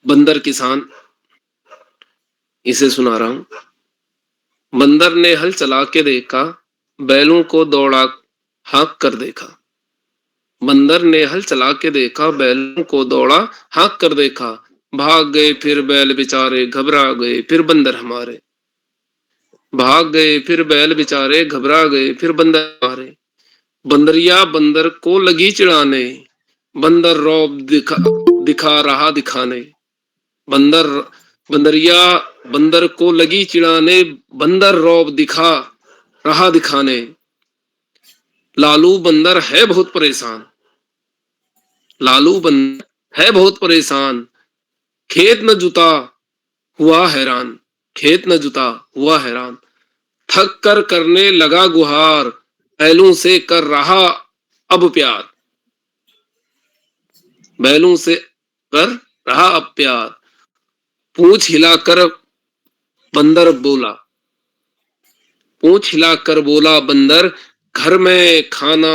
बंदर किसान इसे सुना रहा हूं। बंदर ने हल चला के देखा, बैलों को दौड़ा हाँक कर देखा, बंदर ने हल चला के देखा, बैलों को दौड़ा हाँक कर देखा, भाग गए फिर बैल बेचारे घबरा गए फिर बंदर हमारे, भाग गए फिर बैल बेचारे घबरा गए फिर बंदर हमारे। बंदरिया बंदर को लगी चिढ़ाने, बंदर रौब दिखा रहा दिखाने, बंदरिया बंदर को लगी चिढ़ाने, बंदर रौब दिखा रहा दिखाने। लालू बंदर है बहुत परेशान, लालू बंदर है बहुत परेशान, खेत न जुता हुआ हैरान, खेत न जुता हुआ हैरान। थक कर करने लगा गुहार, बैलों से कर रहा अब प्यार, बैलों से कर रहा अब प्यार। पूंछ हिलाकर बंदर बोला, पूंछ हिलाकर बोला बंदर, घर में खाना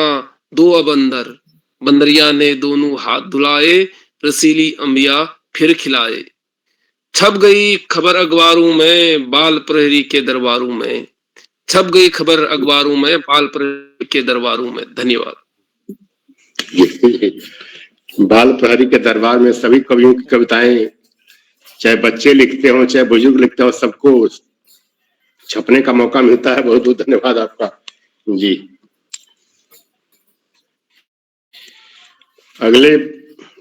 दो अब अंदर। बंदरिया ने दोनों हाथ धुलाए, रसीली अंबिया फिर खिलाए। छप गई खबर अखबारों में, बाल प्रहरी के दरबारों में, छप गई खबर अखबारों में, बाल प्रहरी के दरबारों में। धन्यवाद। बाल प्रहरी के दरबार में सभी कवियों की कविताएं, चाहे बच्चे लिखते हो चाहे बुजुर्ग लिखते हो, सबको छपने का मौका मिलता है। बहुत बहुत धन्यवाद आपका जी। अगले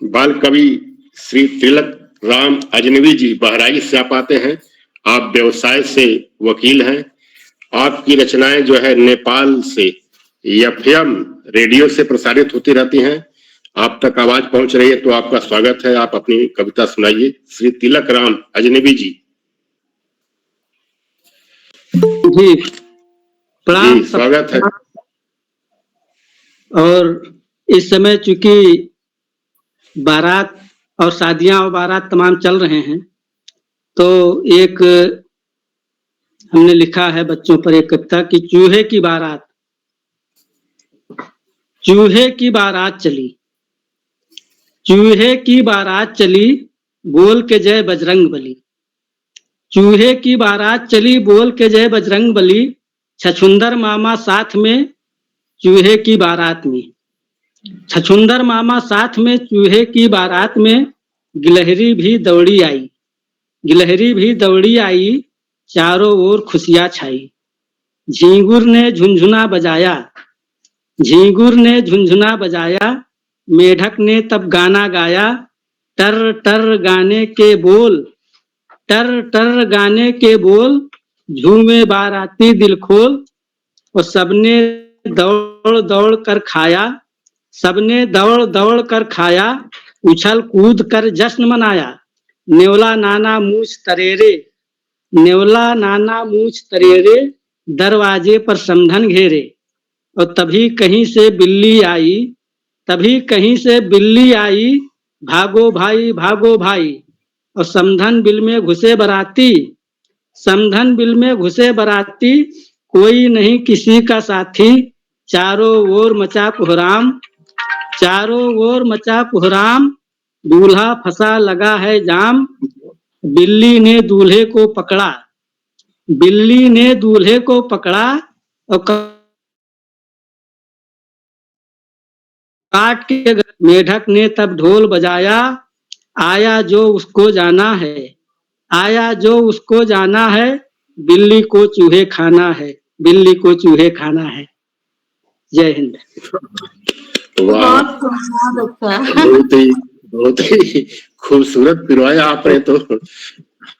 बाल कवि श्री तिलक राम अजनबी जी बहराइच से आप आते हैं। आप व्यवसाय से वकील हैं। आपकी रचनाएं जो है नेपाल से एफएम रेडियो से प्रसारित होती रहती हैं, आप तक आवाज पहुंच रही है, तो आपका स्वागत है। आप अपनी कविता सुनाइए श्री तिलक राम अजनबी जी। जी प्रणाम, जी स्वागत है। और इस समय चूंकि बारात और शादियां और बारात तमाम चल रहे हैं, तो एक हमने लिखा है बच्चों पर एक कविता कि चूहे की बारात, चूहे की बारात चली, चूहे की बारात चली, बोल के जय बजरंग बली। चूहे की बारात चली, बोल के जय बजरंग बली, छछुंदर मामा साथ में चूहे की बारात में, छछुंदर मामा साथ में चूहे की बारात में, गिलहरी भी दौड़ी आई, गिलहरी भी दौड़ी आई, चारों ओर खुशियां छाई। झींगुर ने झुनझुना बजाया, झींगुर ने झुनझुना बजाया, मेढक ने तब गाना गाया, टर टर गाने के बोल, टर टर गाने के बोल, झूमे बाराती दिल खोल। और सबने दौड़ दौड़ कर खाया, सबने दौड़ दौड़ कर खाया, उछल कूद कर जश्न मनाया। नेवला नाना मूछ तरेरे, नेवला नाना मूछ तरेरे, दरवाजे पर समधन घेरे। और तभी कहीं से बिल्ली आई, तभी कहीं से बिल्ली आई, भागो भाई भागो भाई। और समधन बिल में घुसे बराती, समधन बिल में घुसे बराती, कोई नहीं किसी का साथी, चारों ओर मचा कोहराम, चारों ओर मचा कोहराम, दूल्हा फंसा लगा है जाम। बिल्ली ने दूल्हे को पकड़ा, बिल्ली ने दूल्हे को पकड़ा, और काट के मेढक ने तब ढोल बजाया, आया जो उसको जाना है, आया जो उसको जाना है, बिल्ली को चूहे खाना है, बिल्ली को चूहे खाना है। जय हिंद। वाह, बहुत ही खूबसूरत पिरोया आपने तो।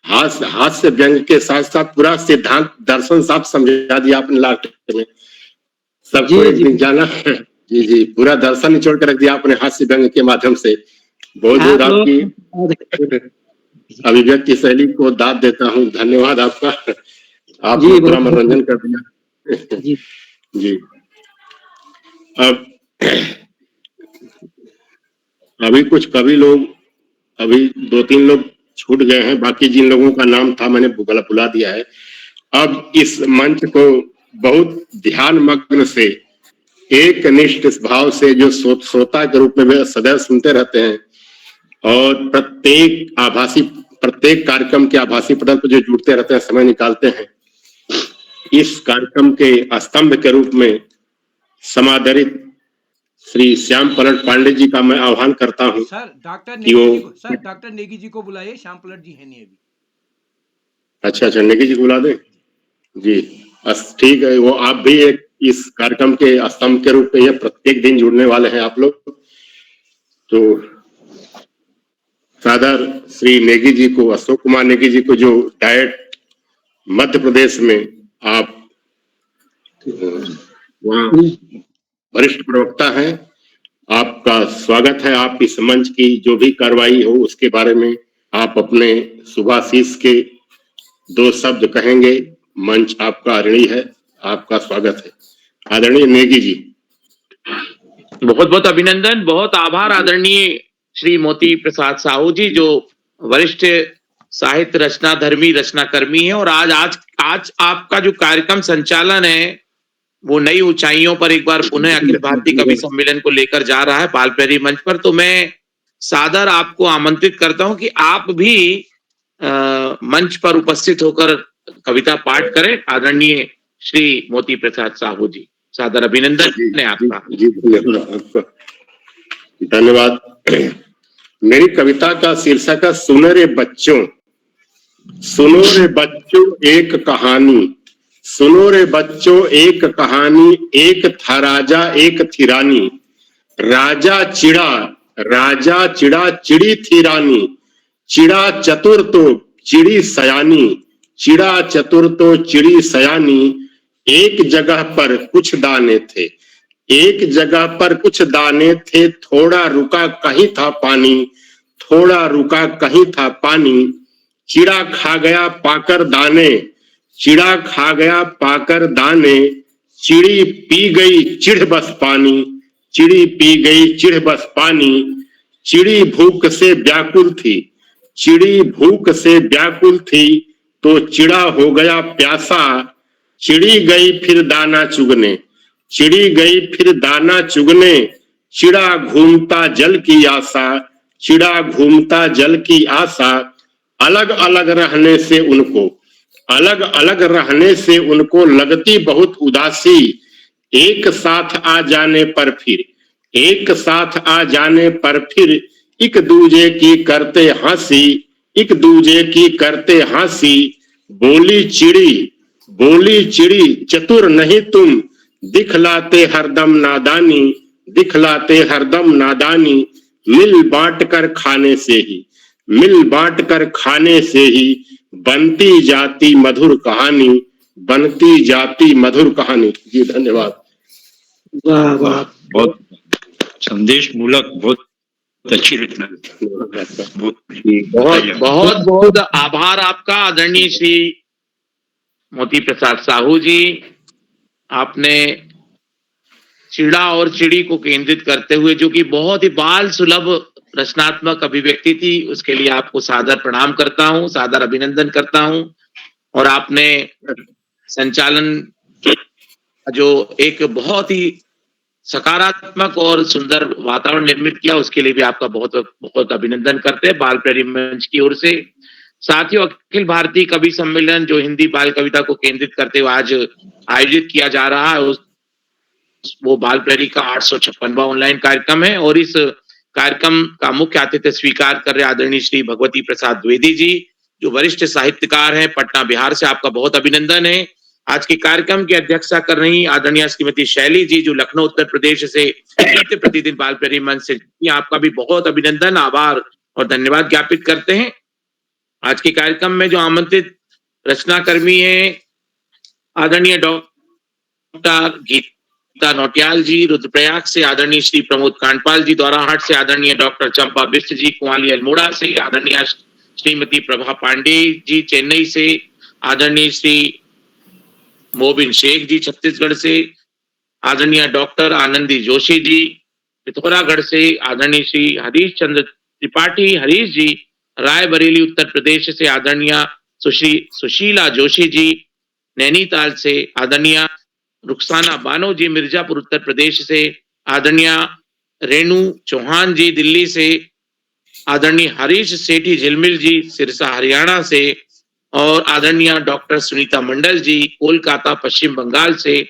हाथ से व्यंग के साथ साथ पूरा सिद्धांत दर्शन साफ समझा दिया आपने लास्ट में। सबको एक दिन जाना है। जी जी, पूरा दर्शन निचोड़ कर रख दिया आपने हाथ से व्यंग के माध्यम से। बहुत बहुत आपकी अभिव्यक्ति शैली को दाद देता हूँ। धन्यवाद आपका, आपने पूरा मनोरंजन कर दिया। जी जी। अब अभी कुछ कवि लोग, अभी 2-3 लोग छूट गए हैं, बाकी जिन लोगों का नाम था मैंने बुला दिया है। अब इस मंच को बहुत ध्यान मग्न से, एक निष्ठ भाव से, जो श्रोता के रूप में वे सदैव सुनते रहते हैं, और प्रत्येक कार्यक्रम के आभासी पटल पर जो जुड़ते रहते हैं, समय निकालते हैं, इस कार्यक्रम के स्तंभ के रूप में समादरित श्री श्याम पलट पांडे जी का मैं आह्वान करता हूं। सर डॉक्टर नेगी जी को बुलाइए, श्याम पलट जी है नहीं अभी। अच्छा, नेगी जी को बुला दें जी। ठीक है, वो आप भी एक इस कार्यक्रम के स्तंभ के रूप में प्रत्येक दिन जुड़ने वाले हैं आप लोग। तो सादर श्री नेगी जी को, अशोक कुमार नेगी जी को, जो डायट मध्य प्रदेश में आप वहाँ वरिष्ठ प्रवक्ता हैं, आपका स्वागत है। आप इस मंच की जो भी कार्रवाई हो उसके बारे में आप अपने शुभाशीष के 2 शब्द कहेंगे। मंच आपका ऋणी है, आपका स्वागत है। आदरणीय नेगी जी। बहुत बहुत अभिनंदन, बहुत आभार आदरणीय श्री मोती प्रसाद साहू जी, जो वरिष्ठ साहित्य रचना धर्मी रचनाकर्मी है, और आज आपका जो कार्यक्रम संचालन है वो नई ऊंचाइयों पर एक बार पुनः अखिल भारतीय कवि सम्मेलन को लेकर जा रहा है बाल प्रहरी मंच पर। तो मैं सादर आपको आमंत्रित करता हूं कि आप भी मंच पर उपस्थित होकर कविता पाठ करें। आदरणीय श्री मोती प्रसाद साहू जी, सादर अभिनंदन है आपका। धन्यवाद। मेरी कविता का शीर्षक है सुनो रे बच्चों, सुनो रे बच्चों एक कहानी, सुनो रे बच्चों एक कहानी, एक था राजा एक थी रानी, राजा चिड़ा चिड़ी थी रानी, चिड़ा चतुर तो चिड़ी सयानी, चिड़ा चतुर तो चिड़ी सयानी, एक जगह पर कुछ दाने थे, एक जगह पर कुछ दाने थे, थोड़ा रुका कहीं था पानी, थोड़ा रुका कहीं था पानी, चिड़ा खा गया पाकर दाने, चिड़ा खा गया पाकर दाने, चिड़ी पी गई चिढ़ बस पानी, चिड़ी पी गई चिढ़ बस पानी, चिड़ी भूख से व्याकुल थी, चिड़ी भूख से व्याकुल थी, तो चिड़ा हो गया प्यासा, चिड़ी गई फिर दाना चुगने, चिड़ी गई फिर दाना चुगने, चिड़ा घूमता जल की आशा, चिड़ा घूमता जल की आशा, अलग अलग रहने से उनको, अलग अलग रहने से उनको लगती बहुत उदासी, एक साथ आ जाने पर फिर, एक साथ आ जाने पर फिर, एक दूजे की करते हंसी, एक दूजे की करते हंसी, बोली चिड़ी चतुर नहीं तुम, दिखलाते हरदम नादानी, दिखलाते हरदम नादानी, मिल बांट कर खाने से ही, मिल बांट कर खाने से ही, बनती जाती मधुर कहानी, बनती जाती मधुर कहानी। जी धन्यवाद। वाह वाह, बहुत संदेश मूलक, बहुत अच्छी रचना। बहुत बहुत आभार आपका आदरणीय श्री मोती प्रसाद साहू जी। आपने चिड़ा और चिड़ी को केंद्रित करते हुए, जो कि बहुत ही बाल सुलभ रचनात्मक अभिव्यक्ति थी, उसके लिए आपको सादर प्रणाम करता हूं, सादर अभिनंदन करता हूं। और आपने संचालन जो एक बहुत ही सकारात्मक और सुंदर वातावरण निर्मित किया, उसके लिए भी आपका बहुत बहुत अभिनंदन करते हैं बाल प्रहरी मंच की ओर से। साथियों, अखिल भारतीय कवि सम्मेलन जो हिंदी बाल कविता को केंद्रित करते हुए आज आयोजित किया जा रहा है, वो बाल प्रहरी का 856वां ऑनलाइन कार्यक्रम है। और इस कार्यक्रम का मुख्य आतिथ्य स्वीकार कर रहे आदरणीय श्री भगवती प्रसाद द्विवेदी जी, जो वरिष्ठ साहित्यकार हैं, पटना बिहार से। आपका बहुत अभिनंदन है। आज के कार्यक्रम की अध्यक्षता कर रही आदरणीय श्रीमती शैली जी, जो लखनऊ उत्तर प्रदेश से नित्य प्रतिदिन बाल प्रहरी मंच से, आपका भी बहुत अभिनंदन, आभार और धन्यवाद ज्ञापित करते हैं। आज के कार्यक्रम में जो आमंत्रित रचनाकर्मी है, आदरणीय डॉक्टर गीता नौटियाल जी रुद्रप्रयाग से, आदरणीय श्री प्रमोद कांडपाल जी द्वाराहाट से, आदरणीय डॉक्टर चंपा बिष्ट जी कुआली अल्मोड़ा से, आदरणीय श्रीमती प्रभा पांडे जी चेन्नई से, आदरणीय श्री मोबिन शेख जी छत्तीसगढ़ से, आदरणीय डॉक्टर आनंदी जोशी जी पिथौरागढ़ से, आदरणीय श्री हरीश चंद्र त्रिपाठी हरीश जी रायबरेली उत्तर प्रदेश से, आदरणीय सुशीला जोशी जी नैनीताल से, आदरणीय रुखसाना बानो जी मिर्जापुर उत्तर प्रदेश से, आदरणीय रेणु चौहान जी दिल्ली से, आदरणीय हरीश सेठी झिलमिल जी सिरसा हरियाणा से, और आदरणीय डॉक्टर सुनीता मंडल जी कोलकाता पश्चिम बंगाल से,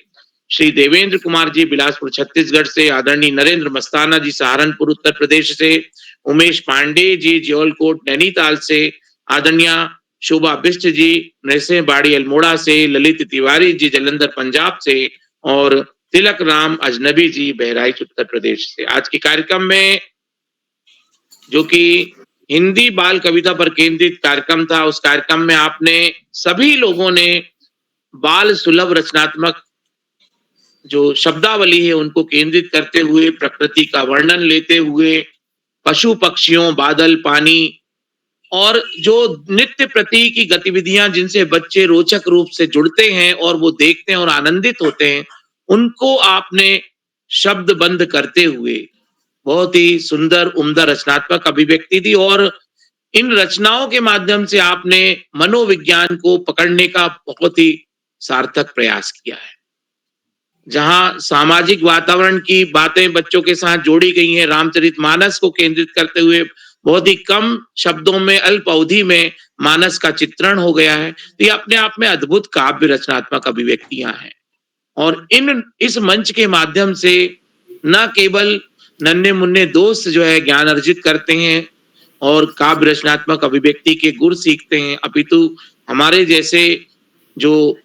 श्री देवेंद्र कुमार जी बिलासपुर छत्तीसगढ़ से, आदरणीय नरेंद्र मस्ताना जी सहारनपुर उत्तर प्रदेश से, उमेश पांडे जी जियोलकोट नैनीताल से, आदरणीय शोभा बिष्ट जी नरसिंहबाड़ी अल्मोड़ा से, ललित तिवारी जी जलंधर पंजाब से, और तिलक राम अजनबी जी बहराइच उत्तर प्रदेश से। आज के कार्यक्रम में, जो कि हिंदी बाल कविता पर केंद्रित कार्यक्रम था, उस कार्यक्रम में आपने सभी लोगों ने बाल सुलभ रचनात्मक जो शब्दावली है उनको केंद्रित करते हुए, प्रकृति का वर्णन लेते हुए, पशु पक्षियों, बादल, पानी और जो नित्य प्रति की गतिविधियां जिनसे बच्चे रोचक रूप से जुड़ते हैं और वो देखते हैं और आनंदित होते हैं, उनको आपने शब्दबंद करते हुए बहुत ही सुंदर उम्दा रचनात्मक अभिव्यक्ति दी। और इन रचनाओं के माध्यम से आपने मनोविज्ञान को पकड़ने का बहुत ही सार्थक प्रयास किया है। जहां सामाजिक वातावरण की बातें बच्चों के साथ जोड़ी गई हैं, रामचरितमानस को केंद्रित करते हुए बहुत ही कम शब्दों में अल्प अवधि में मानस का चित्रण हो गया है। तो ये अपने आप में अद्भुत काव्य रचनात्मक अभिव्यक्तियां हैं। और इस मंच के माध्यम से न केवल नन्हे मुन्ने दोस्त जो है ज्ञान अर्जित करते हैं और काव्य रचनात्मक अभिव्यक्ति के गुर सीखते हैं, अपितु हमारे जैसे जो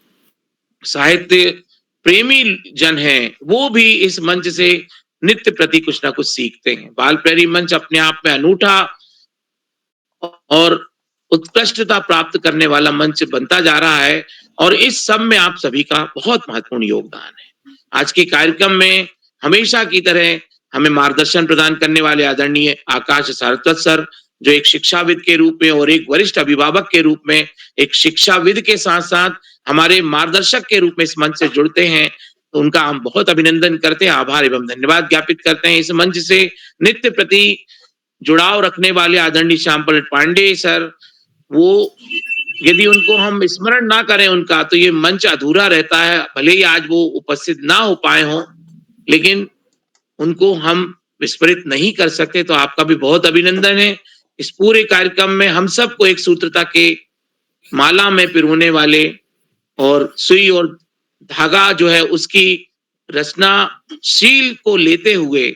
साहित्य प्रेमी जन हैं वो भी इस मंच से नित्य प्रति कुछ ना कुछ सीखते हैं। बाल प्रहरी मंच अपने आप में अनूठा और उत्कृष्टता प्राप्त करने वाला मंच बनता जा रहा है और इस सब में आप सभी का बहुत महत्वपूर्ण योगदान है। आज के कार्यक्रम में हमेशा की तरह हमें मार्गदर्शन प्रदान करने वाले आदरणीय आकाश सारस्वत सर, जो एक शिक्षाविद के रूप में और एक वरिष्ठ अभिभावक के रूप में, एक शिक्षाविद के साथ साथ हमारे मार्गदर्शक के रूप में इस मंच से जुड़ते हैं, तो उनका हम बहुत अभिनंदन करते हैं, आभार एवं धन्यवाद ज्ञापित करते हैं। इस मंच से नित्य प्रति जुड़ाव रखने वाले आदरणीय श्यामपल पांडे सर, वो यदि उनको हम स्मरण ना करें उनका, तो ये मंच अधूरा रहता है। भले ही आज वो उपस्थित ना हो पाए हों, लेकिन उनको हम विस्मृत नहीं कर सकते, तो आपका भी बहुत अभिनंदन है। इस पूरे कार्यक्रम में हम सबको एक सूत्रता के माला में पिरोने वाले और सुई और धागा जो है उसकी रचनाशील को लेते हुए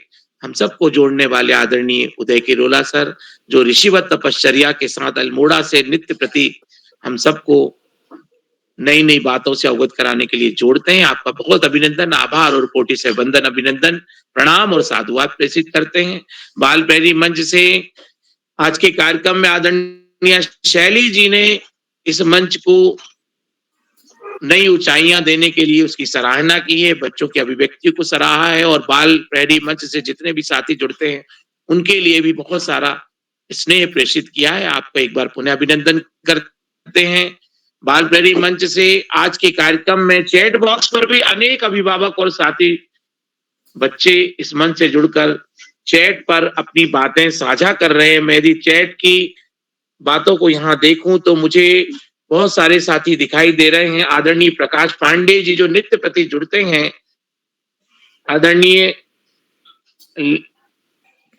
हम सबको जोड़ने वाले आदरणीय उदय किरोला सर, जो ऋषिवत तपश्चर्या के साथ अल्मोड़ा से नित्य प्रति हम सबको नई नई बातों से अवगत कराने के लिए जोड़ते हैं। आपका बहुत अभिनंदन, आभार और कोटि से वंदन, अभिनंदन, प्रणाम और साधुवाद प्रेषित करते हैं। बाल प्रहरी मंच से आज के कार्यक्रम में आदरणीय शैली जी ने इस मंच को नई ऊंचाइयां देने के लिए उसकी सराहना की है, बच्चों की अभिव्यक्ति को सराहा है और बाल प्रहरी मंच से जितने भी साथी जुड़ते हैं उनके लिए भी बहुत सारा स्नेह प्रेषित किया है। आपका एक बार पुनः अभिनंदन करते हैं। बाल प्रहरी मंच से आज के कार्यक्रम में चैट बॉक्स पर भी अनेक अभिभावक और साथी बच्चे इस मंच से जुड़कर चैट पर अपनी बातें साझा कर रहे हैं। मैं यदि चैट की बातों को यहाँ देखूं तो मुझे बहुत सारे साथी दिखाई दे रहे हैं। आदरणीय प्रकाश पांडे जी जो नित्य प्रति जुड़ते हैं, आदरणीय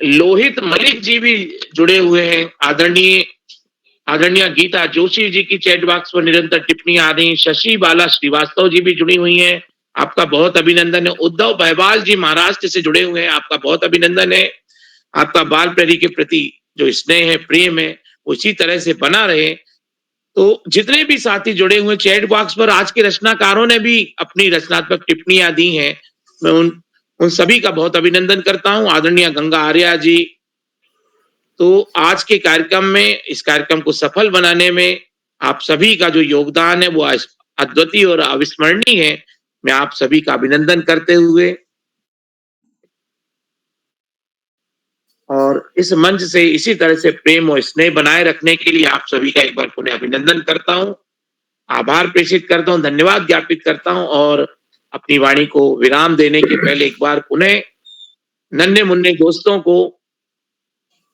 लोहित मलिक जी भी जुड़े हुए हैं, आदरणीय गीता जोशी जी की चैट बॉक्स पर निरंतर टिप्पणी आ रही, शशि बाला श्रीवास्तव जी भी जुड़ी हुई हैं, आपका बहुत अभिनंदन है। उद्धव बहवाल जी महाराष्ट्र से जुड़े हुए हैं, आपका बहुत अभिनंदन है। आपका बाल प्रहरी के प्रति जो स्नेह है, प्रेम है, उसी तरह से बना रहे। तो जितने भी साथी जुड़े हुए चैट बॉक्स पर, आज के रचनाकारों ने भी अपनी रचनात्मक टिप्पणियां दी हैं, मैं उन सभी का बहुत अभिनंदन करता हूं। आदरणीय गंगा आर्या जी, तो आज के कार्यक्रम में, इस कार्यक्रम को सफल बनाने में आप सभी का जो योगदान है वो अद्वितीय और अविस्मरणीय है। मैं आप सभी का अभिनंदन करते हुए और इस मंच से इसी तरह से प्रेम और स्नेह बनाए रखने के लिए आप सभी का एक बार पुनः अभिनंदन करता हूं, आभार प्रेषित करता हूं, धन्यवाद ज्ञापित करता हूं और अपनी वाणी को विराम देने के पहले एक बार पुनः नन्हे मुन्ने दोस्तों को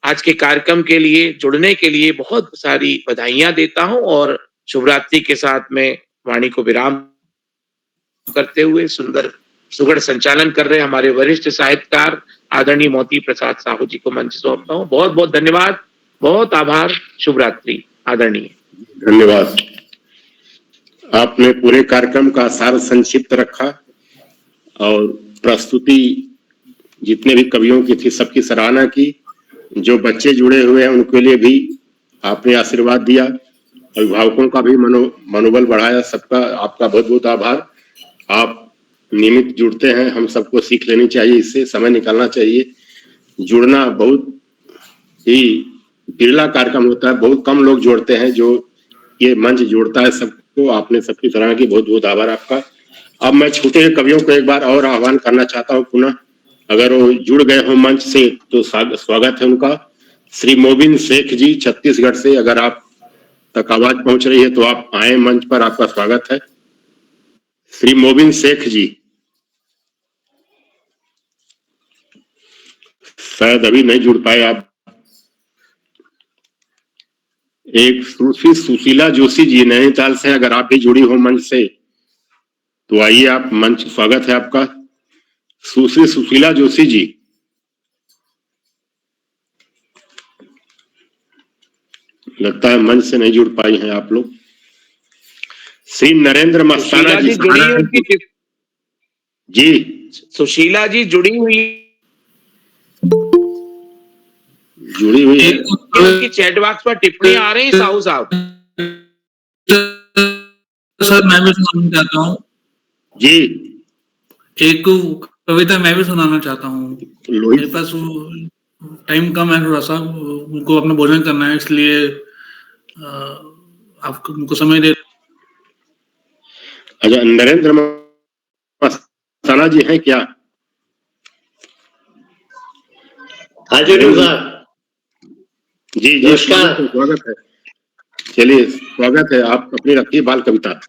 आज के कार्यक्रम के लिए जुड़ने के लिए बहुत सारी बधाइयां देता हूं और शुभरात्रि के साथ में वाणी को विराम करते हुए सुगढ़ संचालन कर रहे हमारे वरिष्ठ साहित्यकार आदरणीय मोती प्रसाद साहू जी को मंच सौंपता हूँ। बहुत बहुत धन्यवाद, बहुत आभार, शुभरात्रि। आदरणीय धन्यवाद। आपने पूरे कार्यक्रम का सार संक्षिप्त रखा और प्रस्तुति जितने भी कवियों की थी सबकी सराहना की। जो बच्चे जुड़े हुए हैं उनके लिए भी आपने आशीर्वाद दिया, अभिभावकों का भी मनोबल बढ़ाया। सबका आपका बहुत बहुत आभार। आप नियमित जुड़ते हैं, हम सबको सीख लेनी चाहिए, इससे समय निकालना चाहिए। जुड़ना बहुत ही बिरला कार्यक्रम होता है, बहुत कम लोग जोड़ते हैं जो ये मंच जोड़ता है सबको। आपने सबकी सराहना की, बहुत बहुत आभार आपका। अब मैं छोटे कवियों को एक बार और आह्वान करना चाहता हूँ पुनः, अगर वो जुड़ गए हो मंच से तो स्वागत है उनका। श्री मोबिन शेख जी छत्तीसगढ़ से, अगर आप तक आवाज पहुंच रही है तो आप आए मंच पर, आपका स्वागत है। श्री मोबिन शेख जी, शायद अभी नहीं जुड़ पाए आप। एक सुशीला जोशी जी नैनीताल से, अगर आप भी जुड़ी हो मंच से तो आइए आप मंच, स्वागत है आपका। सुश्री सुशीला जोशी जी, लगता है मंच से नहीं जुड़ पाई हैं आप लोग। श्री नरेंद्र मस्ताना जी जी, सुशीला जी जुड़ी हुई जुड़ी हुई है। उनकी चैट बॉक्स पर टिप्पणी आ रही साहू साहब। सर मैं भी सुनाना चाहता हूँ जी। एक कविता मैं भी सुनाना चाहता हूँ। मेरे पास टाइम कम है थोड़ा सा, उनको अपना भोजन करना है, इसलिए आपको उनको समय दे। अच्छा, नरेंद्र मस्ताना जी हैं क्या? हाजिर हूँ साहब। जी जी, नमस्कार। स्वागत है। चलिए, स्वागत है, आप अपनी रखिए बाल कविता।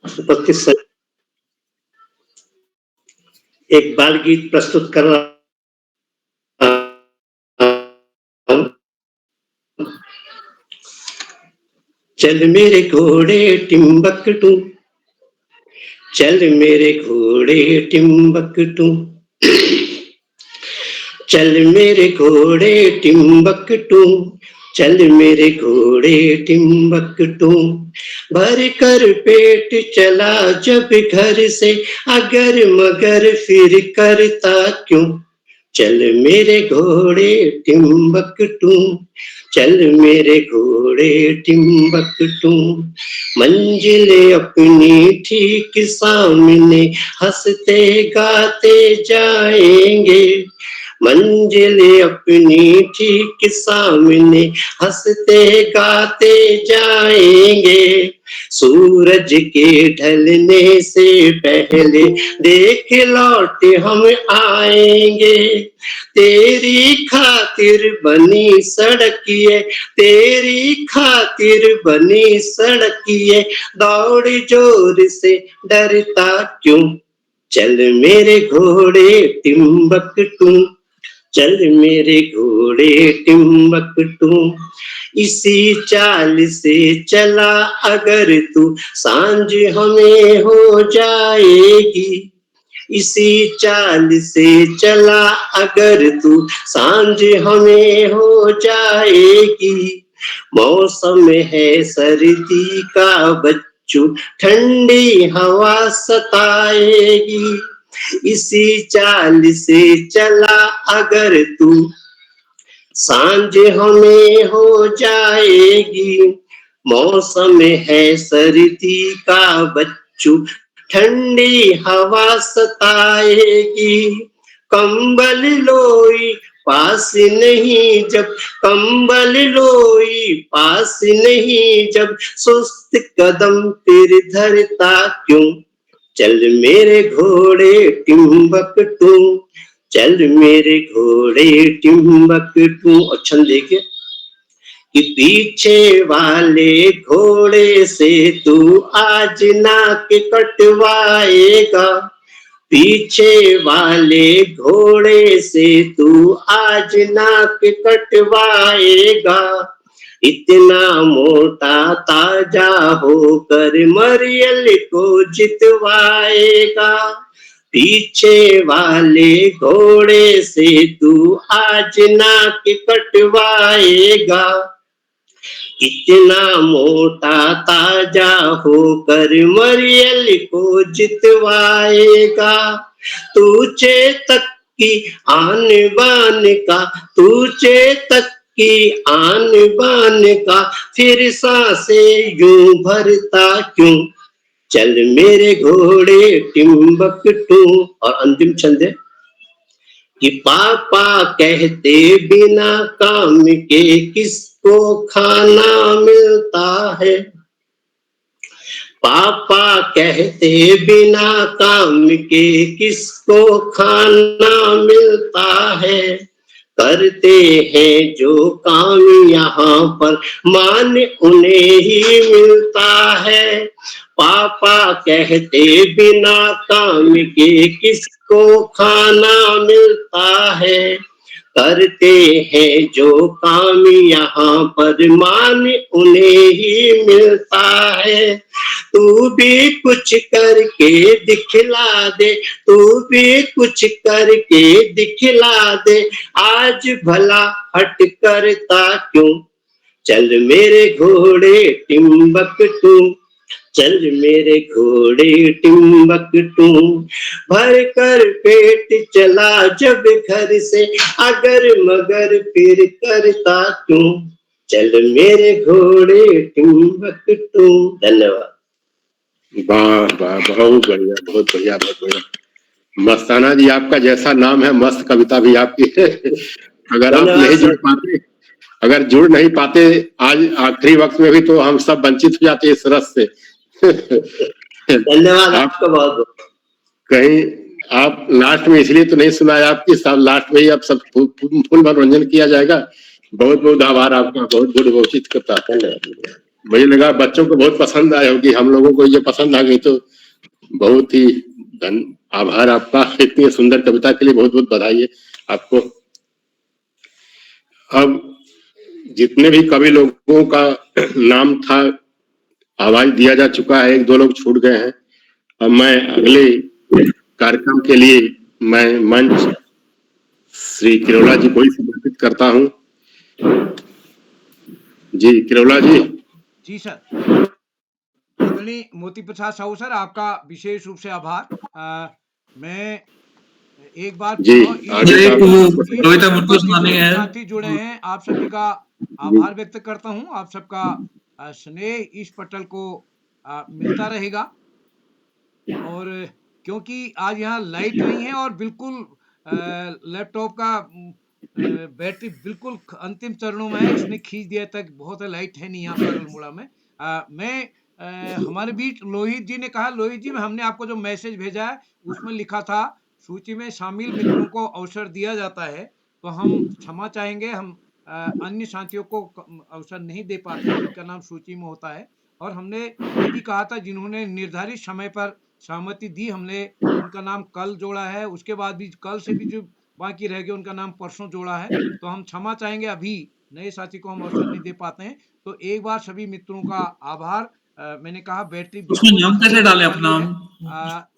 उपस्थित सर, एक बाल गीत प्रस्तुत कर रहा हूं। चल मेरे घोड़े टिम्बकटू, चल मेरे घोड़े टिम्बकटू, चल मेरे घोड़े टिम्बकटू, चल मेरे घोड़े टिम्बकटू, भर कर पेट चला जब घर से, अगर मगर फिर करता क्यों। चल मेरे घोड़े टिम्बकटू, चल मेरे घोड़े टिम्बकटू, मंजिल अपनी ठीक सामने, हंसते गाते जाएंगे, मंजिल अपनी ठीक सामने, हंसते गाते जाएंगे, सूरज के ढलने से पहले देख लौट हम आएंगे, तेरी खातिर बनी सड़क ये, तेरी खातिर बनी सड़क ये, दौड़ जोर से डरता क्यों। चल मेरे घोड़े टिम्बकटू, चल मेरे घोड़े टिम्बकटू, इसी चाल से चला अगर तू, सांझ हमें हो जाएगी, इसी चाल से चला अगर तू, सांझ हमें हो जाएगी, मौसम है सर्दी का बच्चू, ठंडी हवा सताएगी, इसी चाल से चला अगर तू, सांझ हमें हो जाएगी, मौसम है सर्दी का बच्चू, ठंडी हवा सताएगी, कंबल लोई पास नहीं जब, कंबल लोई पास नहीं जब, सुस्त कदम फिर धरता क्यों। चल मेरे घोड़े टिम्बकटू, चल मेरे घोड़े टिम्बकटू। और छंद देखिए कि पीछे वाले घोड़े से तू आज नाक कटवाएगा, पीछे वाले घोड़े से तू आज नाक कटवाएगा, इतना मोटा ताजा होकर मरियल को जितवाएगा, पीछे वाले घोड़े से तू आज नाक कटवाएगा, इतना मोटा ताजा होकर मरियल को जितवाएगा, तू चेतक की आन बान का, तू चेतक की आन बान का, फिर सांसें यूं भरता क्यों। चल मेरे घोड़े टिम्बकटू। और अंतिम छंद है कि पापा कहते बिना काम के किसको खाना मिलता है, पापा कहते बिना काम के किसको खाना मिलता है, करते हैं जो काम यहाँ पर मान उन्हें ही मिलता है, पापा कहते बिना काम के किसको खाना मिलता है, करते हैं जो काम यहाँ पर मान उन्हें ही मिलता है, तू भी कुछ करके दिखला दे, तू भी कुछ करके दिखला दे, आज भला हट करता क्यों। चल मेरे घोड़े टिम्बकटू, चल मेरे घोड़े टिम्बकटू, भर कर पेट चला जब घर से, अगर मगर फिर करता क्यों, चल मेरे घोड़े टिम्बकटू। धन्यवाद। वाह वाह, बहुत बढ़िया, बहुत बढ़िया, बहुत बढ़िया। मस्ताना जी, आपका जैसा नाम है, मस्त कविता भी आपकी है। अगर आप नहीं जुड़ पाते, अगर जुड़ नहीं पाते आज आखिरी वक्त में भी, तो हम सब वंचित हो जाते इस रस से। धन्यवाद आपका बहुत बहुत। कहीं आप लास्ट में इसलिए तो नहीं सुनाया आपकी, सब लास्ट में ही अब सब फुल मनोरंजन किया जाएगा। बहुत बहुत आभार आपका, बहुत बहुत उचित कविता। मुझे लगा बच्चों को बहुत पसंद आई होगी, हम लोगों को ये पसंद आ गई, तो बहुत ही आभार आपका इतनी सुंदर कविता के लिए। बहुत बहुत बधाई है आपको। अब जितने भी कवि लोगों का नाम था आवाज दिया जा चुका है, एक दो लोग छूट गए हैं। अब मैं अगले कार्यक्रम के लिए मैं मंच श्री किरोला जी को ही समर्पित करता हूं। जी किरोला जी। जी सर। आदरणीय मोती प्रसाद साहू सर, आपका विशेष रूप से आभार। मैं एक बार जी कविता मुझको सुनानी है। साथी जुड़े हैं, आप सभी का आभार व्यक्त करता हूं। आप सबका स्नेह इस पटल को मिलता रहेगा। और क्योंकि आज यहाँ लाइट नहीं है और बिल्कुल लैपटॉप का बैटरी बिल्कुल अंतिम चरणों में है, इसने खींच दिया तक बहुत लाइट है नहीं यहाँ पर अल्मोड़ा में। मैं हमारे बीच लोहित जी ने कहा, लोहित जी हमने आपको जो मैसेज भेजा है उसमें लिखा था सूची में शामिल मित्रों को अवसर दिया जाता है, तो हम क्षमा चाहेंगे, हम अन्य साथियों को अवसर नहीं दे पाते, उनका नाम सूची में होता है। और हमने ये भी कहा था जिन्होंने निर्धारित समय पर सहमति दी, हमने उनका नाम कल जोड़ा है, उसके बाद भी कल से भी जो बाकी रह गए उनका नाम परसों जोड़ा है, तो हम क्षमा चाहेंगे, अभी नए साथी को हम अवसर नहीं दे पाते हैं। तो एक बार सभी मित्रों का आभार। मैंने कहा बैटरी उसमें नाम कैसे डालें अपना?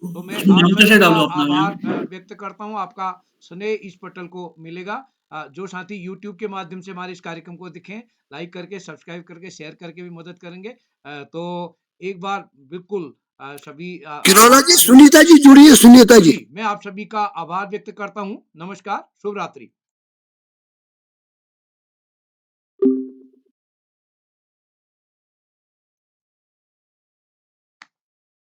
तो मैं नाम कैसे डालूं अपना? आभार व्यक्त करता हूं, आपका स्नेह इस पटल को मिलेगा। जो साथी YouTube के माध्यम से हमारे इस कार्यक्रम को दिखें, लाइक करके, सब्सक्राइब करके, शेयर करके भी मदद करेंगे। तो एक बार बिल्कुल सभी किरोला जी, सुनीता जी जुड़ी है, सुनीता जी। मैं आप सभी का आभार व्यक्त करता हूं। नमस्कार, शुभ रात्रि।